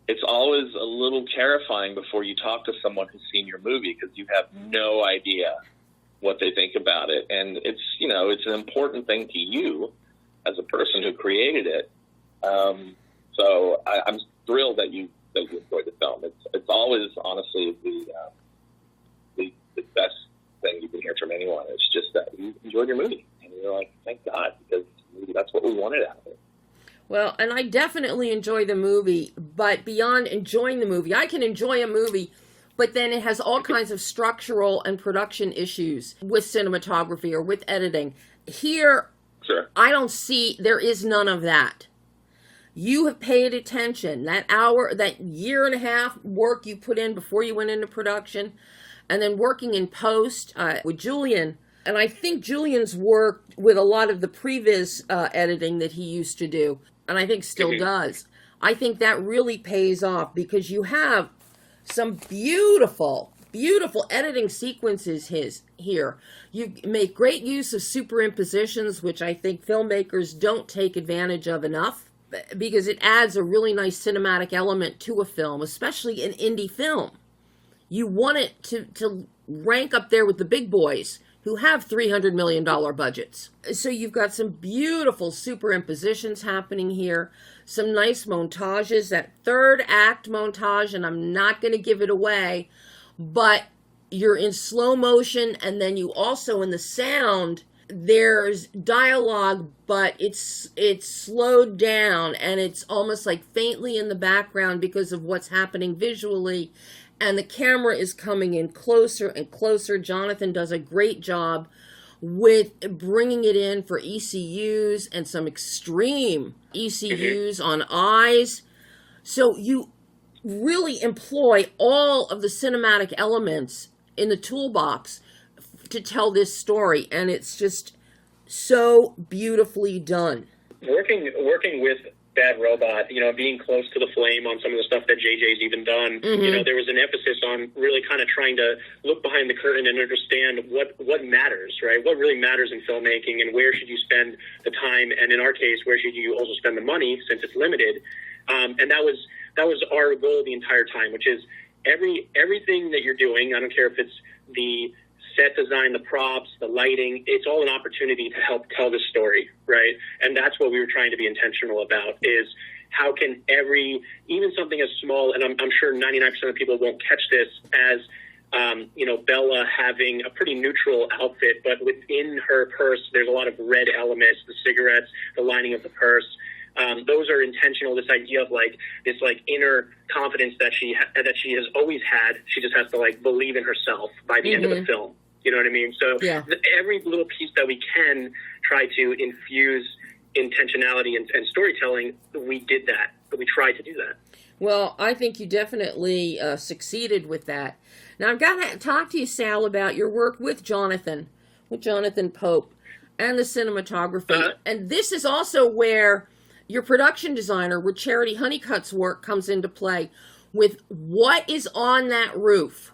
it's always a little terrifying before you talk to someone who's seen your movie, because you have no idea what they think about it. And it's an important thing to you as a person who created it. So I'm thrilled that you enjoyed the film. It's always, honestly, the best thing you can hear from anyone. It's just that you enjoyed your movie, and you're like, thank God, because that's what we wanted out of it. Well, and I definitely enjoy the movie, but beyond enjoying the movie, I can enjoy a movie, but then it has all kinds of structural and production issues with cinematography or with editing. Here, sure, I don't see, there is none of that. You have paid attention. That year and a half work you put in before you went into production, and then working in post with Julian. And I think Julian's worked with a lot of the previs editing that he used to do, and I think still does. I think that really pays off, because you have some beautiful, beautiful editing sequences here. You make great use of superimpositions, which I think filmmakers don't take advantage of enough, because it adds a really nice cinematic element to a film, especially an indie film. You want it to rank up there with the big boys who have $300 million budgets. So you've got some beautiful superimpositions happening here, some nice montages, that third act montage, and I'm not going to give it away, but you're in slow motion, and then you also, in the sound, there's dialogue, but it's slowed down, and it's almost like faintly in the background because of what's happening visually, and the camera is coming in closer and closer. Jonathan does a great job with bringing it in for ECUs and some extreme ECUs on eyes. So you really employ all of the cinematic elements in the toolbox to tell this story, and it's just so beautifully done. Working with Bad Robot, being close to the flame on some of the stuff that JJ's even done, there was an emphasis on really kind of trying to look behind the curtain and understand what matters, right? What really matters in filmmaking, and where should you spend the time, and in our case, where should you also spend the money, since it's limited. And that was our goal the entire time, which is everything that you're doing, I don't care if it's the set design, the props, the lighting, it's all an opportunity to help tell the story, right? And that's what we were trying to be intentional about, is how can even something as small, and I'm sure 99% of people won't catch this, as, Bella having a pretty neutral outfit, but within her purse, there's a lot of red elements, the cigarettes, the lining of the purse. Those are intentional. This idea of this inner confidence that she has always had. She just has to believe in herself by the end of the film. You know what I mean? So every little piece that we can try to infuse intentionality and storytelling, we did that. We tried to do that. Well, I think you definitely succeeded with that. Now, I've got to talk to you, Sal, about your work with Jonathan Pope, and the cinematography. And this is also where your production designer, where Charity Honeycutt's work comes into play, with what is on that roof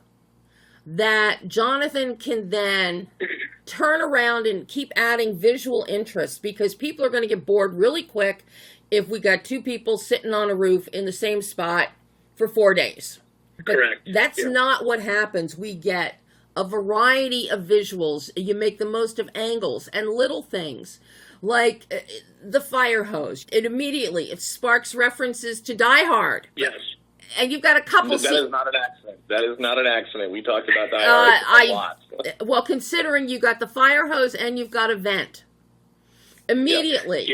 that Jonathan can then turn around and keep adding visual interest, because people are going to get bored really quick if we got two people sitting on a roof in the same spot for 4 days. But Correct. that's not what happens. We get a variety of visuals. You make the most of angles and little things. Like the fire hose. It sparks references to Die Hard. Yes. And you've got a couple... That is not an accident. That is not an accident. We talked about Die Hard a lot. Well, considering you got the fire hose and you've got a vent. Immediately,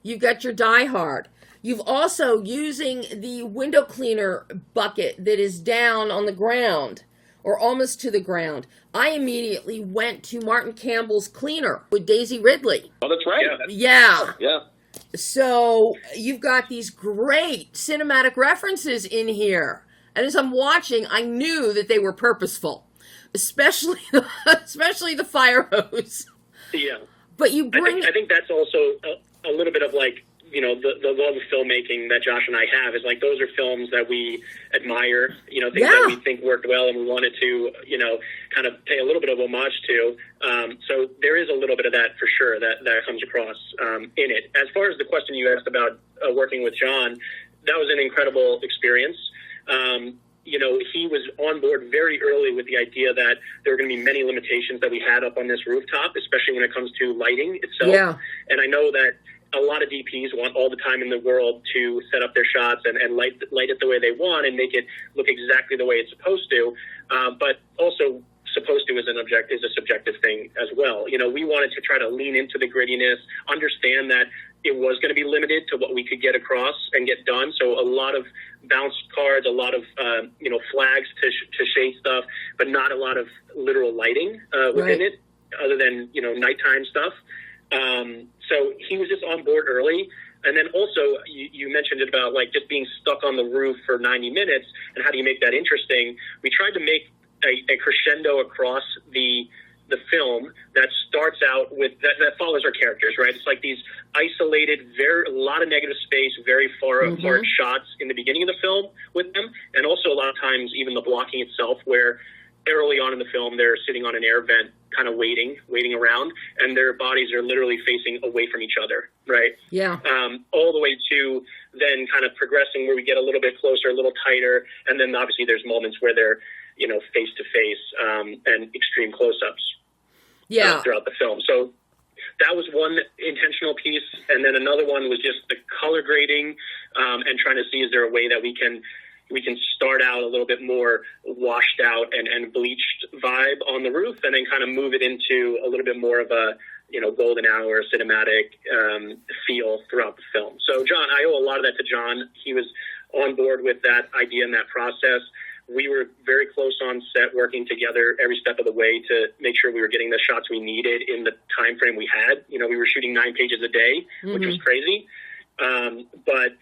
you've got your Die Hard. You've also using the window cleaner bucket that is down on the ground, or almost to the ground. I immediately went to Martin Campbell's cleaner with Daisy Ridley. Oh, that's right. Yeah. Yeah. So you've got these great cinematic references in here. And as I'm watching, I knew that they were purposeful, especially the fire hose. Yeah. But you bring... I think that's also a little bit of like, you know, the love of filmmaking that Josh and I have is like, those are films that we admire, you know, things that we think worked well and we wanted to, you know, kind of pay a little bit of homage to. So there is a little bit of that for sure that comes across in it. As far as the question you asked about working with John, that was an incredible experience. You know, he was on board very early with the idea that there were going to be many limitations that we had up on this rooftop, especially when it comes to lighting itself. Yeah. And I know that a lot of DPs want all the time in the world to set up their shots and light it the way they want and make it look exactly the way it's supposed to. But also, supposed to is a subjective thing as well. You know, we wanted to try to lean into the grittiness, understand that it was going to be limited to what we could get across and get done. So a lot of bounce cards, a lot of, you know, flags to shade stuff, but not a lot of literal lighting within it, other than, you know, nighttime stuff. So he was just on board early. And then also you mentioned it about like just being stuck on the roof for 90 minutes and how do you make that interesting? We tried to make a crescendo across the film that starts out with that follows our characters, right? It's like these isolated, a lot of negative space, very far apart shots in the beginning of the film with them. And also a lot of times even the blocking itself where early on in the film, they're sitting on an air vent, kind of waiting around, and their bodies are literally facing away from each other, right? Yeah. All the way to then kind of progressing where we get a little bit closer, a little tighter, and then obviously there's moments where they're, you know, face to face and extreme close-ups throughout the film. So that was one intentional piece, and then another one was just the color grading and trying to see is there a way that we can start out a little bit more washed out and bleached vibe on the roof and then kind of move it into a little bit more of a, you know, golden hour cinematic feel throughout the film. So John, I owe a lot of that to John. He was on board with that idea and that process. We were very close on set working together every step of the way to make sure we were getting the shots we needed in the time frame we had. You know, we were shooting 9 pages a day, which was crazy. But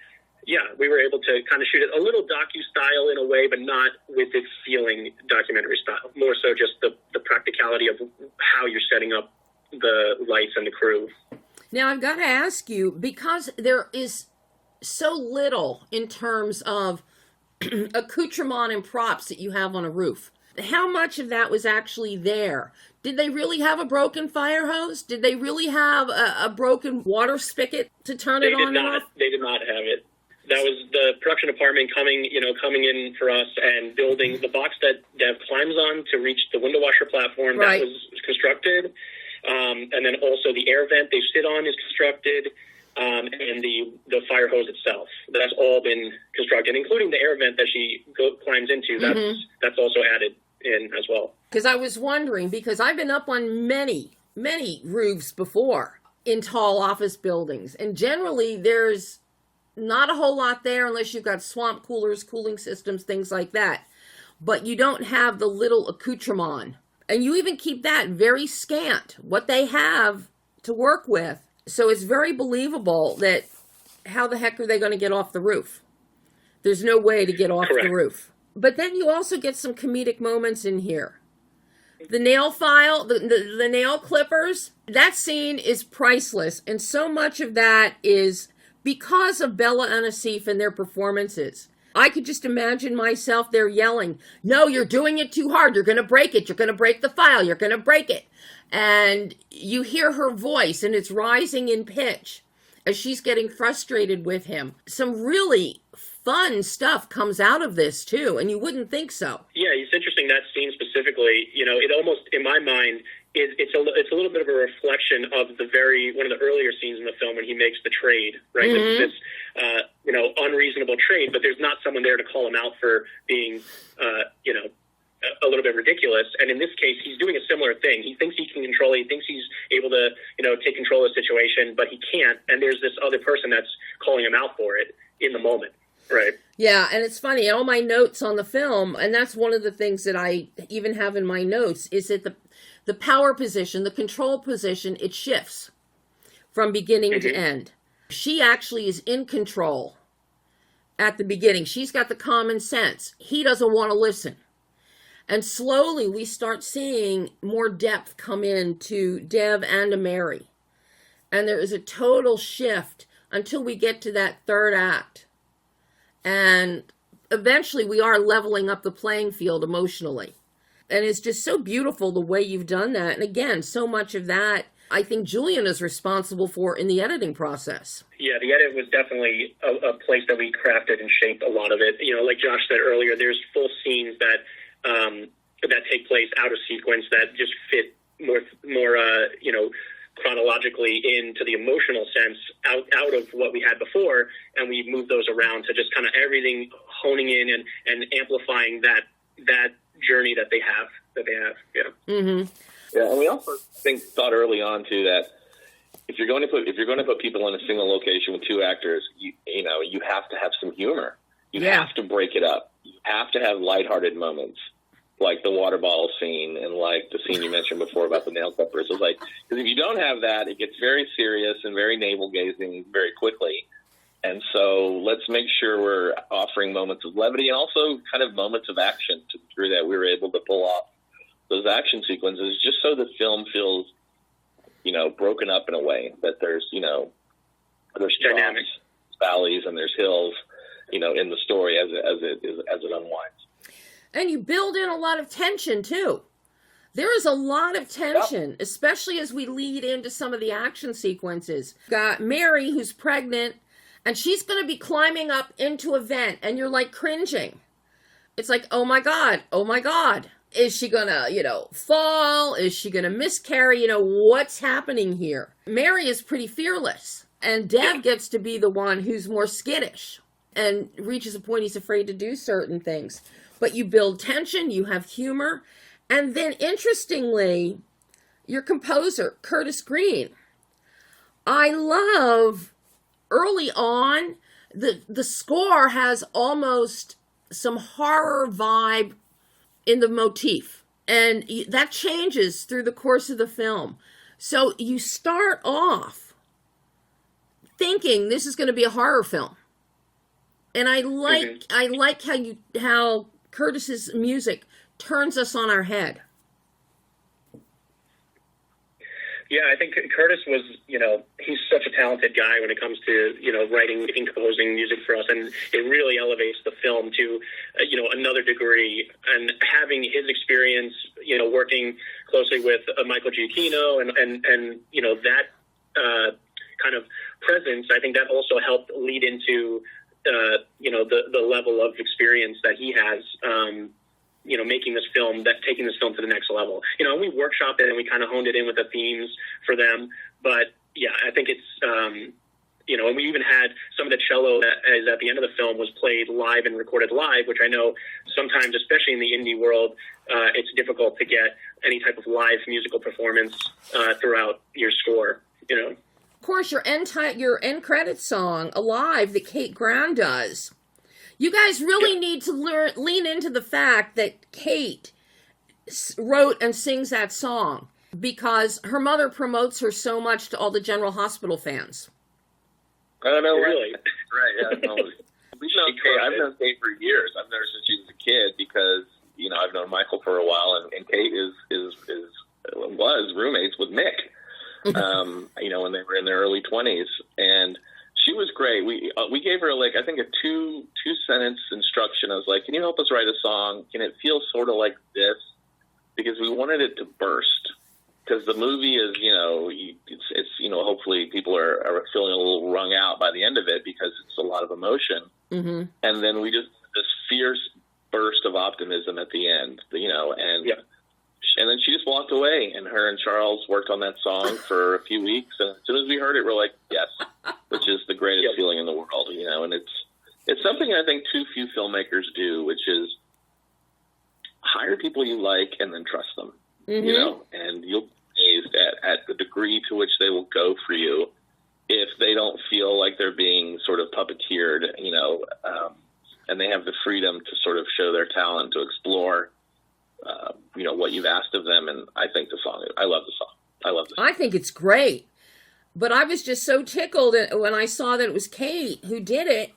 yeah, we were able to kind of shoot it a little docu-style in a way, but not with it feeling documentary style. More so just the practicality of how you're setting up the lights and the crew. Now, I've got to ask you, because there is so little in terms of accoutrement and props that you have on a roof, how much of that was actually there? Did they really have a broken fire hose? Did they really have a broken water spigot to turn it on and off? They did not have it. That was the production department coming in for us and building the box that Dev climbs on to reach the window washer platform that was constructed. And then also the air vent they sit on is constructed, and the fire hose itself. That's all been constructed, including the air vent that she climbs into. That's also added in as well. Because I was wondering, because I've been up on many, many roofs before in tall office buildings, and generally there's not a whole lot there unless you've got swamp coolers, cooling systems, things like that. But you don't have the little accoutrement. And you even keep that very scant, what they have to work with. So it's very believable that how the heck are they going to get off the roof? There's no way to get off the roof. But then you also get some comedic moments in here. The nail file, the nail clippers, that scene is priceless. And so much of that is because of Bella and Asif and their performances. I could just imagine myself there yelling, "No, you're doing it too hard. You're going to break it. You're going to break the file. You're going to break it." And you hear her voice, and it's rising in pitch as she's getting frustrated with him. Some really fun stuff comes out of this too, and you wouldn't think so. Yeah, it's interesting, that scene specifically. It almost, in my mind, it's a little bit of a reflection of one of the earlier scenes in the film when he makes the trade, right? Mm-hmm. This unreasonable trade, but there's not someone there to call him out for being a little bit ridiculous. And in this case, he's doing a similar thing. He thinks he can control it. He thinks he's able to, take control of the situation, but he can't. And there's this other person that's calling him out for it in the moment. Right. Yeah, and it's funny, all my notes on the film, and that's one of the things that I even have in my notes, is that the power position, the control position, it shifts from beginning to end. She actually is in control at the beginning. She's got the common sense. He doesn't want to listen. And slowly we start seeing more depth come in to Dev and to Mary. And there is a total shift until we get to that third act. And eventually we are leveling up the playing field emotionally. And it's just so beautiful the way you've done that. And again, so much of that, I think Julian is responsible for in the editing process. Yeah, the edit was definitely a place that we crafted and shaped a lot of it. Like Josh said earlier, there's full scenes that take place out of sequence that just fit more chronologically into the emotional sense out of what we had before, and we moved those around to just kind of everything honing in and amplifying that journey that they have. Yeah. Mm-hmm. Yeah, and we also thought early on too that if you're going to put people in a single location with two actors, you have to have some humor. You have to break it up. You have to have lighthearted moments, like the water bottle scene and like the scene you mentioned before about the nail clippers. It's like, because if you don't have that, it gets very serious and very navel-gazing very quickly. And so let's make sure we're offering moments of levity and also kind of moments of action to the degree that we were able to pull off those action sequences, just so the film feels, broken up in a way that there's dynamics, valleys, and there's hills, in the story as it unwinds. And you build in a lot of tension, too. There is a lot of tension, especially as we lead into some of the action sequences. Got Mary, who's pregnant, and she's going to be climbing up into a vent, and you're, like, cringing. It's like, oh, my God. Is she going to, fall? Is she going to miscarry? What's happening here? Mary is pretty fearless, and Dev gets to be the one who's more skittish and reaches a point he's afraid to do certain things. But you build tension, you have humor, and then, interestingly, your composer, Curtis Green. I love, early on, the score has almost some horror vibe in the motif, and that changes through the course of the film. So you start off thinking this is going to be a horror film. And I like how Curtis's music turns us on our head. Yeah, I think Curtis was, he's such a talented guy when it comes to, writing and composing music for us. And it really elevates the film to, another degree. And having his experience, working closely with Michael Giacchino and that kind of presence, I think that also helped lead into, the level of experience that he has, making this film, taking this film to the next level. We workshopped it and we kind of honed it in with the themes for them. But yeah, I think it's, and we even had some of the cello that is at the end of the film was played live and recorded live, which I know sometimes, especially in the indie world, it's difficult to get any type of live musical performance throughout your score, Of course, your end credits song, Alive, that Kate Graham does. You guys really need to lean into the fact that Kate wrote and sings that song because her mother promotes her so much to all the General Hospital fans. I don't know. Really? Right, yeah. We've known Kate. I've known Kate for years. I've known her since she was a kid because, I've known Michael for a while, and Kate was roommates with Mick, when they were in their early 20s. And she was great. We gave her I think a two sentence instruction. I was like, can you help us write a song? Can it feel sort of like this? Because we wanted it to burst. Because the movie is, it's hopefully people are feeling a little wrung out by the end of it because it's a lot of emotion. Mm-hmm. And And then we just, this fierce burst of optimism at the end, and then she just walked away, and her and Charles worked on that song for a few weeks, and as soon as we heard it, we're like, yes, which is the greatest feeling in the world, and it's something I think too few filmmakers do, which is hire people you like and then trust them, and you'll be amazed at the degree to which they will go for you if they don't feel like they're being sort of puppeteered, and they have the freedom to sort of show their talent, to explore, what you've asked of them. And I think I love the song. I think it's great. But I was just so tickled when I saw that it was Kate who did it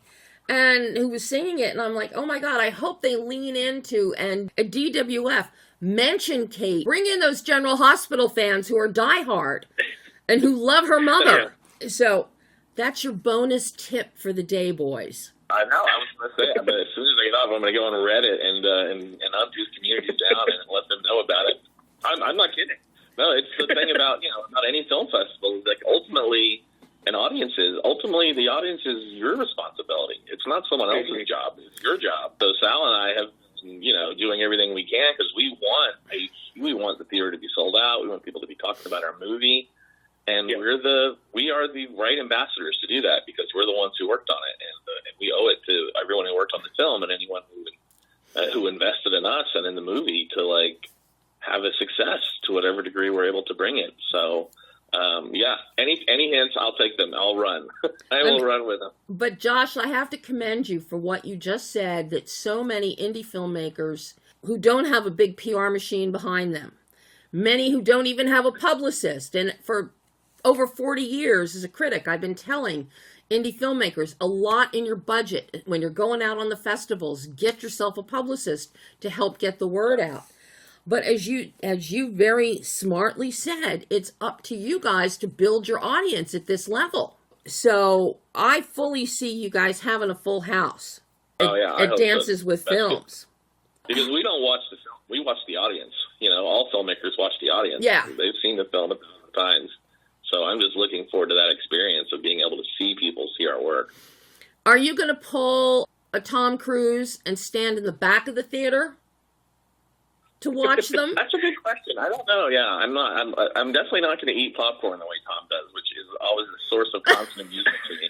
and who was singing it. And I'm like, oh my God, I hope they lean into, and a DWF, mention Kate. Bring in those General Hospital fans who are diehard and who love her mother. So that's your bonus tip for the day, boys. I know. I was going to say, but as soon as I get off, I'm going to go on Reddit and hunt these communities down and let them know about it. I'm not kidding. No, it's the thing about any film festival. Like ultimately, the audience is your responsibility. It's not someone else's job. It's your job. So Sal and I have, doing everything we can because we want the theater to be sold out. We want people to be talking about our movie. And we are the right ambassadors to do that because we're the ones who worked on it, and we owe it to everyone who worked on the film and anyone who invested in us and in the movie to have a success to whatever degree we're able to bring it. So, any hints, I'll take them. I'll run. I will run with them. But Josh, I have to commend you for what you just said. That so many indie filmmakers who don't have a big PR machine behind them, many who don't even have a publicist, and for over 40 years as a critic, I've been telling indie filmmakers a lot in your budget when you're going out on the festivals. Get yourself a publicist to help get the word out. But as you very smartly said, it's up to you guys to build your audience at this level. So I fully see you guys having a full house at Dances with Films. Because we don't watch the film, we watch the audience. All filmmakers watch the audience. Yeah. They've seen the film a thousand times. So I'm just looking forward to that experience of being able to see people see our work. Are you going to pull a Tom Cruise and stand in the back of the theater to watch them? That's a good question. I don't know. Yeah, I'm not. I'm definitely not going to eat popcorn the way Tom does, which is always a source of constant amusement to me.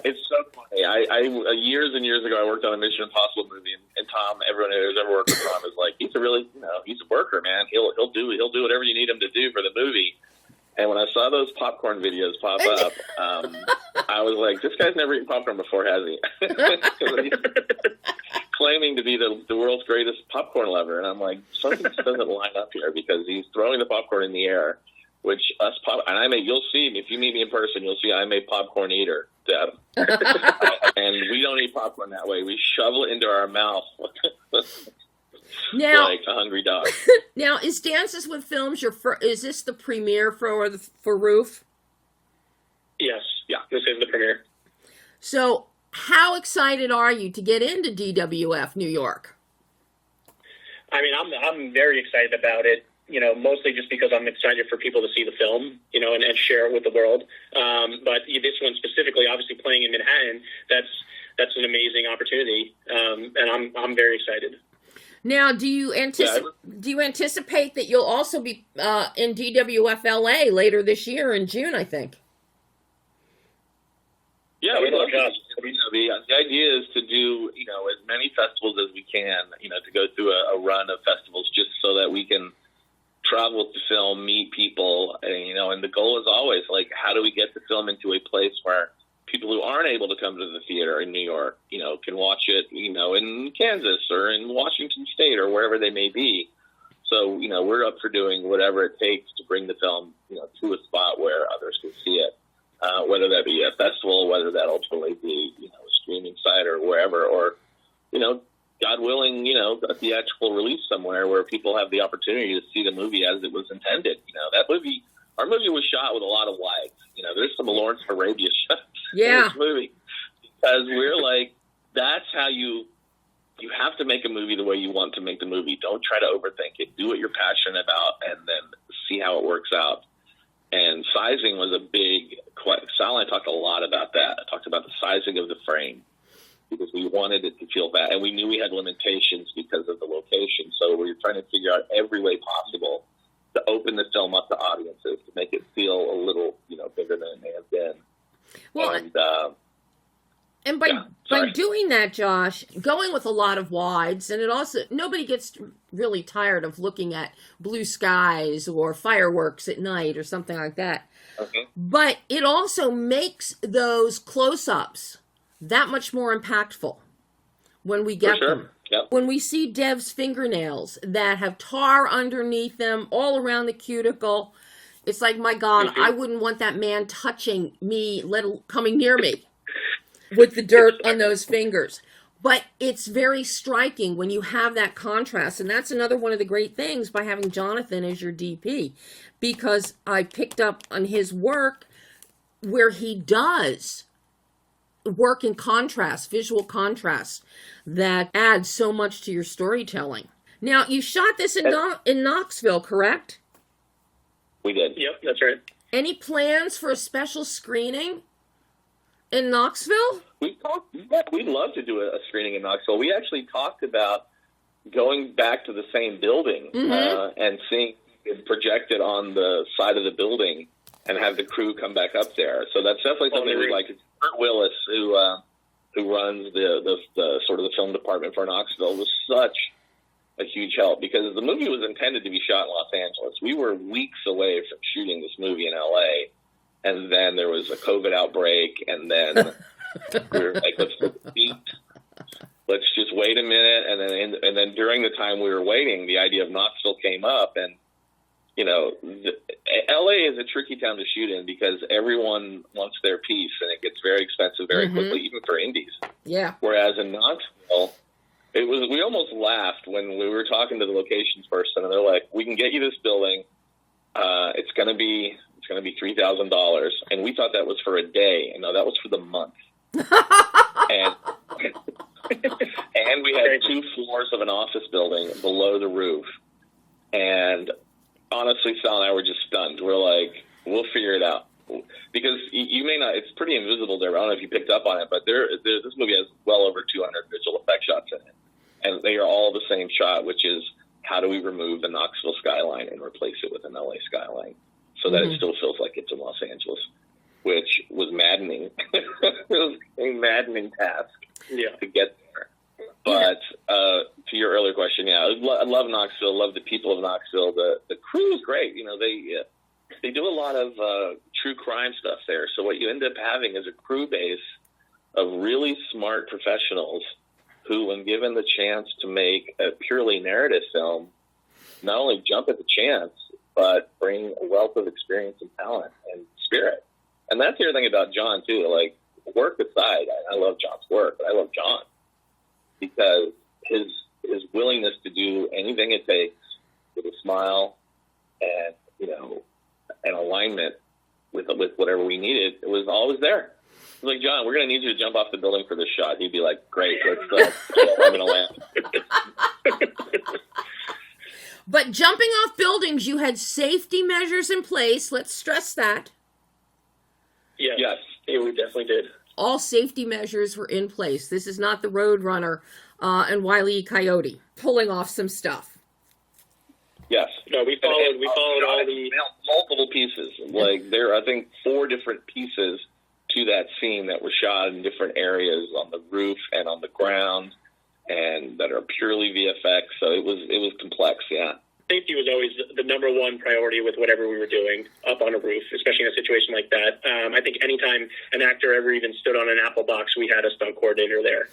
It's so funny. I years and years ago, I worked on a Mission Impossible movie, and Tom, everyone who's ever worked with Tom is like, he's a really, he's a worker, man. He'll do whatever you need him to do for the movie. And when I saw those popcorn videos pop up, I was like, this guy's never eaten popcorn before, has he? He's claiming to be the world's greatest popcorn lover, and I'm like, something just doesn't line up here because he's throwing the popcorn in the air, which you'll see if you meet me in person, you'll see I'm a popcorn eater. And we don't eat popcorn that way. We shovel it into our mouth now, like a hungry dog. Now, is Dances with Films is this the premiere for Roof? Yes. Yeah, this is the premiere. So, how excited are you to get into DWF New York? I mean, I'm very excited about it. Mostly just because I'm excited for people to see the film, and share it with the world. But this one specifically, obviously playing in Manhattan, that's an amazing opportunity, and I'm very excited. Now, do you anticipate that you'll also be in DWF LA later this year in June? I think. Yeah, we'd love to. The idea is to do as many festivals as we can. To go through a run of festivals just so that we can travel with the film, meet people, and the goal is always how do we get the film into a place where people who aren't able to come to the theater in New York, can watch it, in Kansas or in Washington State or wherever they may be. So, we're up for doing whatever it takes to bring the film, to a spot where others can see it, whether that be a festival, whether that ultimately be, a streaming site or wherever, or, God willing, a theatrical release somewhere where people have the opportunity to see the movie as it was intended. Our movie was shot with a lot of wives. There's some Lawrence of Arabia shots in this movie because we're that's how you have to make a movie the way you want to make the movie. Don't try to overthink it. Do what you're passionate about and then see how it works out. And sizing was a big Sal and I talked a lot about that. I talked about the sizing of the frame because we wanted it to feel bad, and we knew we had limitations because of the location. So we were trying to figure out every way possible to open the film up to audiences, to make it feel a little, bigger than it may have been. Well, and by doing that, Josh, going with a lot of wides, and it also, nobody gets really tired of looking at blue skies or fireworks at night or something like that. Okay. But it also makes those close-ups that much more impactful when we get them. Yep. When we see Dev's fingernails that have tar underneath them all around the cuticle, it's like, my God, I wouldn't want that man touching me, coming near me with the dirt on those fingers. But it's very striking when you have that contrast. And that's another one of the great things by having Jonathan as your DP, because I picked up on his work where he does work in contrast, visual contrast, that adds so much to your storytelling. Now, you shot this in Knoxville, correct? We did. Yep, that's right. Any plans for a special screening in Knoxville? We'd love to do a screening in Knoxville. We actually talked about going back to the same building and seeing it projected on the side of the building and have the crew come back up there. So that's definitely something we'd like. It's Kurt Willis, who runs the sort of the film department for Knoxville, was such a huge help because the movie was intended to be shot in Los Angeles. We were weeks away from shooting this movie in LA, and then there was a COVID outbreak, and then we were like, let's just wait a minute, and then during the time we were waiting, the idea of Knoxville came up, and LA is a tricky town to shoot in because everyone wants their piece, and it gets very expensive very quickly, even for indies. Yeah. Whereas in Knoxville, we almost laughed when we were talking to the locations person, and they're like, "We can get you this building. It's going to be $3,000," and we thought that was for a day, and no, that was for the month. and we had 2 floors of an office building below the roof, and honestly, Sal and I were just stunned. We're like, we'll figure it out. Because you may not, it's pretty invisible there. I don't know if you picked up on it, but this movie has well over 200 visual effect shots in it. And they are all the same shot, which is how do we remove the Knoxville skyline and replace it with an LA skyline so that it still feels like it's in Los Angeles, which was maddening. It was a maddening task to get there. But to your earlier question, I love Knoxville, love the people of Knoxville. The crew is great. They do a lot of true crime stuff there. So what you end up having is a crew base of really smart professionals who, when given the chance to make a purely narrative film, not only jump at the chance, but bring a wealth of experience and talent and spirit. And that's the other thing about John, too. Like, work aside, I love John's work, but I love John because his willingness to do anything it takes with a smile and, an alignment with whatever we needed, it was always there. It was like, John, we're going to need you to jump off the building for this shot. He'd be like, great, let's I'm going to land. But jumping off buildings, you had safety measures in place. Let's stress that. Yes, we definitely did. All safety measures were in place. This is not the Roadrunner and Wile E. Coyote pulling off some stuff. Yes. No, we followed all the multiple pieces. Like there are, I think, 4 different pieces to that scene that were shot in different areas on the roof and on the ground, and that are purely VFX. So it was complex. Yeah. Safety was always the number one priority with whatever we were doing up on a roof, especially in a situation like that. I think anytime an actor ever even stood on an apple box, we had a stunt coordinator there,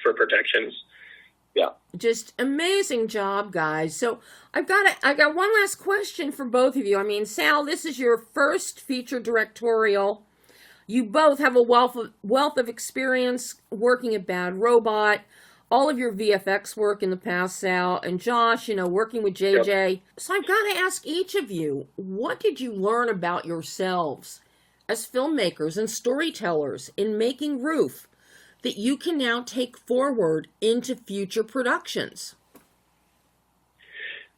for protections. Yeah. Just amazing job, guys. So I got one last question for both of you. I mean, Sal, this is your first feature directorial. You both have a wealth of experience working at Bad Robot. All of your VFX work in the past, Sal, and Josh, working with JJ. Yep. So I've got to ask each of you, what did you learn about yourselves as filmmakers and storytellers in making Roof that you can now take forward into future productions?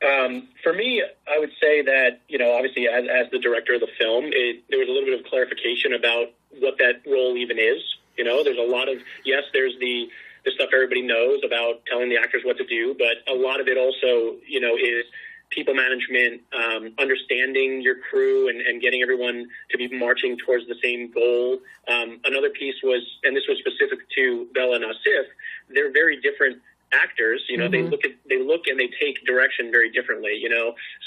For me, I would say that, obviously as the director of the film, there was a little bit of clarification about what that role even is. There's a lot of, yes, there's the stuff everybody knows about telling the actors what to do, but a lot of it also, is people management, understanding your crew and getting everyone to be marching towards the same goal. Another piece was, and this was specific to Bella and Asif, they're very different actors. They look and they take direction very differently,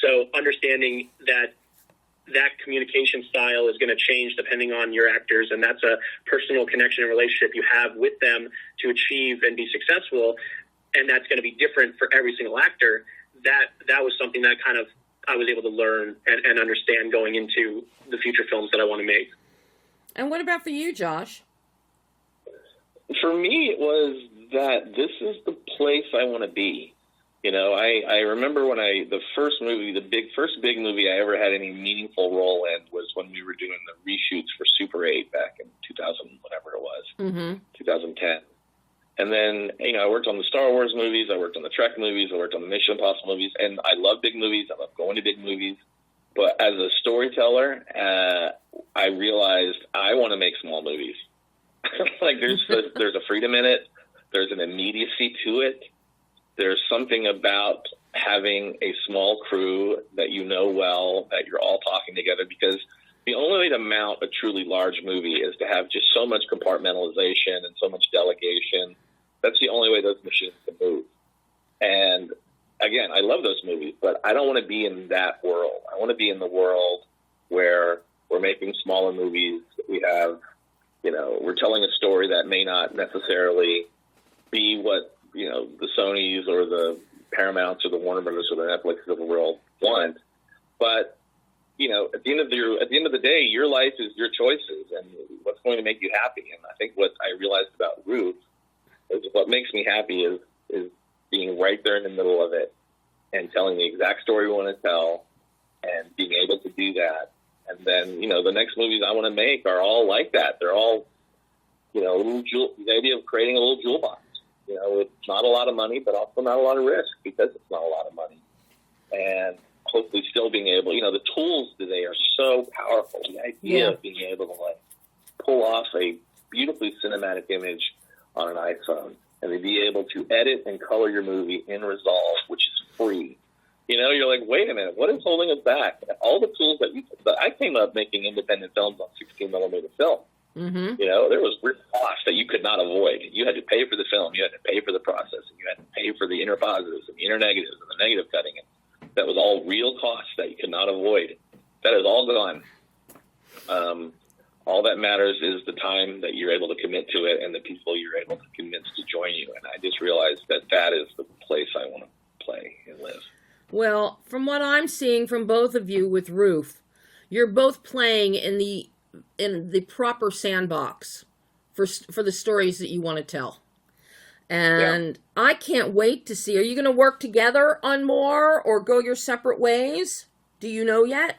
so understanding that communication style is going to change depending on your actors, and that's a personal connection and relationship you have with them to achieve and be successful, and that's going to be different for every single actor. That was something that kind of I was able to learn and understand going into the future films that I want to make. And what about for you, Josh? For me, it was that this is the place I want to be. I remember when the first big movie I ever had any meaningful role in was when we were doing the reshoots for Super 8 back in 2000, whatever it was, 2010. And then, I worked on the Star Wars movies, I worked on the Trek movies, I worked on the Mission Impossible movies, and I love big movies, I love going to big movies. But as a storyteller, I realized I want to make small movies. Like there's a freedom in it, there's an immediacy to it. There's something about having a small crew that well, that you're all talking together, because the only way to mount a truly large movie is to have just so much compartmentalization and so much delegation. That's the only way those machines can move. And again, I love those movies, but I don't want to be in that world. I want to be in the world where we're making smaller movies. We have, we're telling a story that may not necessarily be what, the Sonys or the Paramounts or the Warner Brothers or the Netflixes of the world want. But, at the end of the day, your life is your choices and what's going to make you happy. And I think what I realized about Ruth is what makes me happy is being right there in the middle of it and telling the exact story we want to tell and being able to do that. And then, the next movies I want to make are all like that. They're all, the idea of creating a little jewel box. It's not a lot of money, but also not a lot of risk because it's not a lot of money. And hopefully still being able, the tools today are so powerful. The idea of being able to pull off a beautifully cinematic image on an iPhone and to be able to edit and color your movie in Resolve, which is free. You're like, wait a minute, what is holding us back? All the tools that I came up making independent films on 16 millimeter film. Mm-hmm. There was real costs that you could not avoid. You had to pay for the film, you had to pay for the processing, you had to pay for the inner positives and the inner negatives and the negative cutting. That was all real costs that you could not avoid. That is all gone. All that matters is the time that you're able to commit to it and the people you're able to convince to join you. And I just realized that is the place I want to play and live. Well, from what I'm seeing from both of you with Ruth, you're both playing in the proper sandbox for the stories that you want to tell. And I can't wait to see. Are you going to work together on more or go your separate ways? Do you know yet?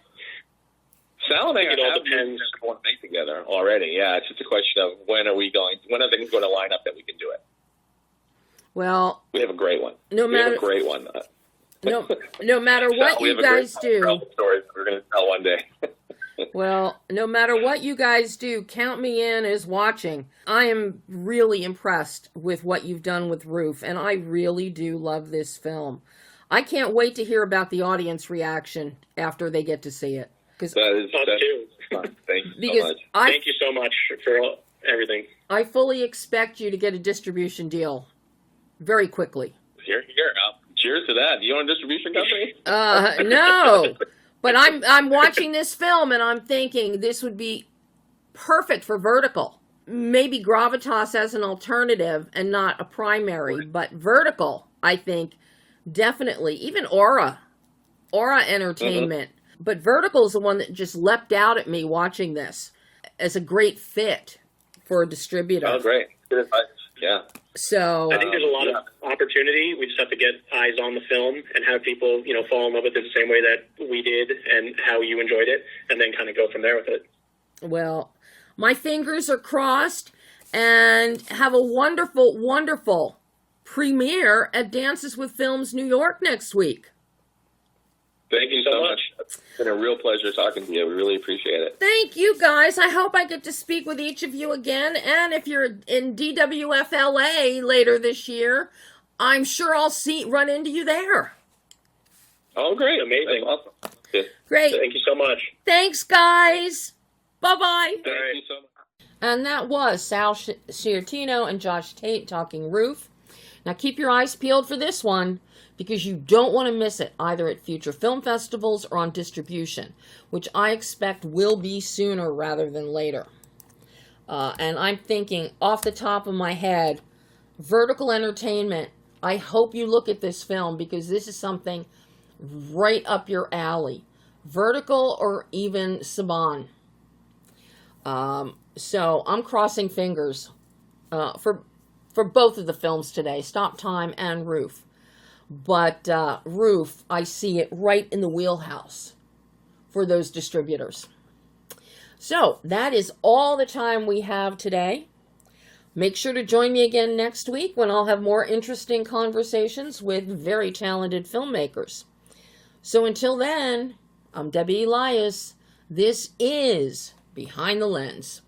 Sal and I have things we want to make together already. Yeah, it's just a question of when are things going to line up that we can do it? Well, we have a great one. No matter what you guys do. Stories we're going to tell one day. Well, no matter what you guys do, count me in as watching. I am really impressed with what you've done with Ruth, and I really do love this film. I can't wait to hear about the audience reaction after they get to see it. Thank you so much. Thank you so much for everything. I fully expect you to get a distribution deal very quickly. Here. Cheers to that. Do you own a distribution company? No. But I'm watching this film and I'm thinking this would be perfect for Vertical. Maybe Gravitas as an alternative and not a primary, but Vertical, I think, definitely. Even Aura Entertainment. Mm-hmm. But Vertical is the one that just leapt out at me watching this as a great fit for a distributor. Oh, great. Good advice. Yeah. So I think there's a lot of opportunity. We just have to get eyes on the film and have people, fall in love with it the same way that we did and how you enjoyed it, and then kind of go from there with it. Well, my fingers are crossed, and have a wonderful, wonderful premiere at Dances with Films New York next week. Thank you so much. It's been a real pleasure talking to you. We really appreciate it. Thank you, guys. I hope I get to speak with each of you again. And if you're in DWFLA later this year, I'm sure I'll run into you there. Oh, great. Amazing. That's awesome. Good. Great. Thank you so much. Thanks, guys. Bye-bye. Thank you so much. And that was Sal Sciortino and Josh Tate talking Roof. Now keep your eyes peeled for this one, because you don't want to miss it either at future film festivals or on distribution, which I expect will be sooner rather than later. And I'm thinking off the top of my head, Vertical Entertainment, I hope you look at this film, because this is something right up your alley. Vertical or even Saban. So I'm crossing fingers for both of the films today, Stop Time and Roof. But Roof, I see it right in the wheelhouse for those distributors. So that is all the time we have today. Make sure to join me again next week when I'll have more interesting conversations with very talented filmmakers. So until then, I'm Debbie Elias. This is Behind the Lens.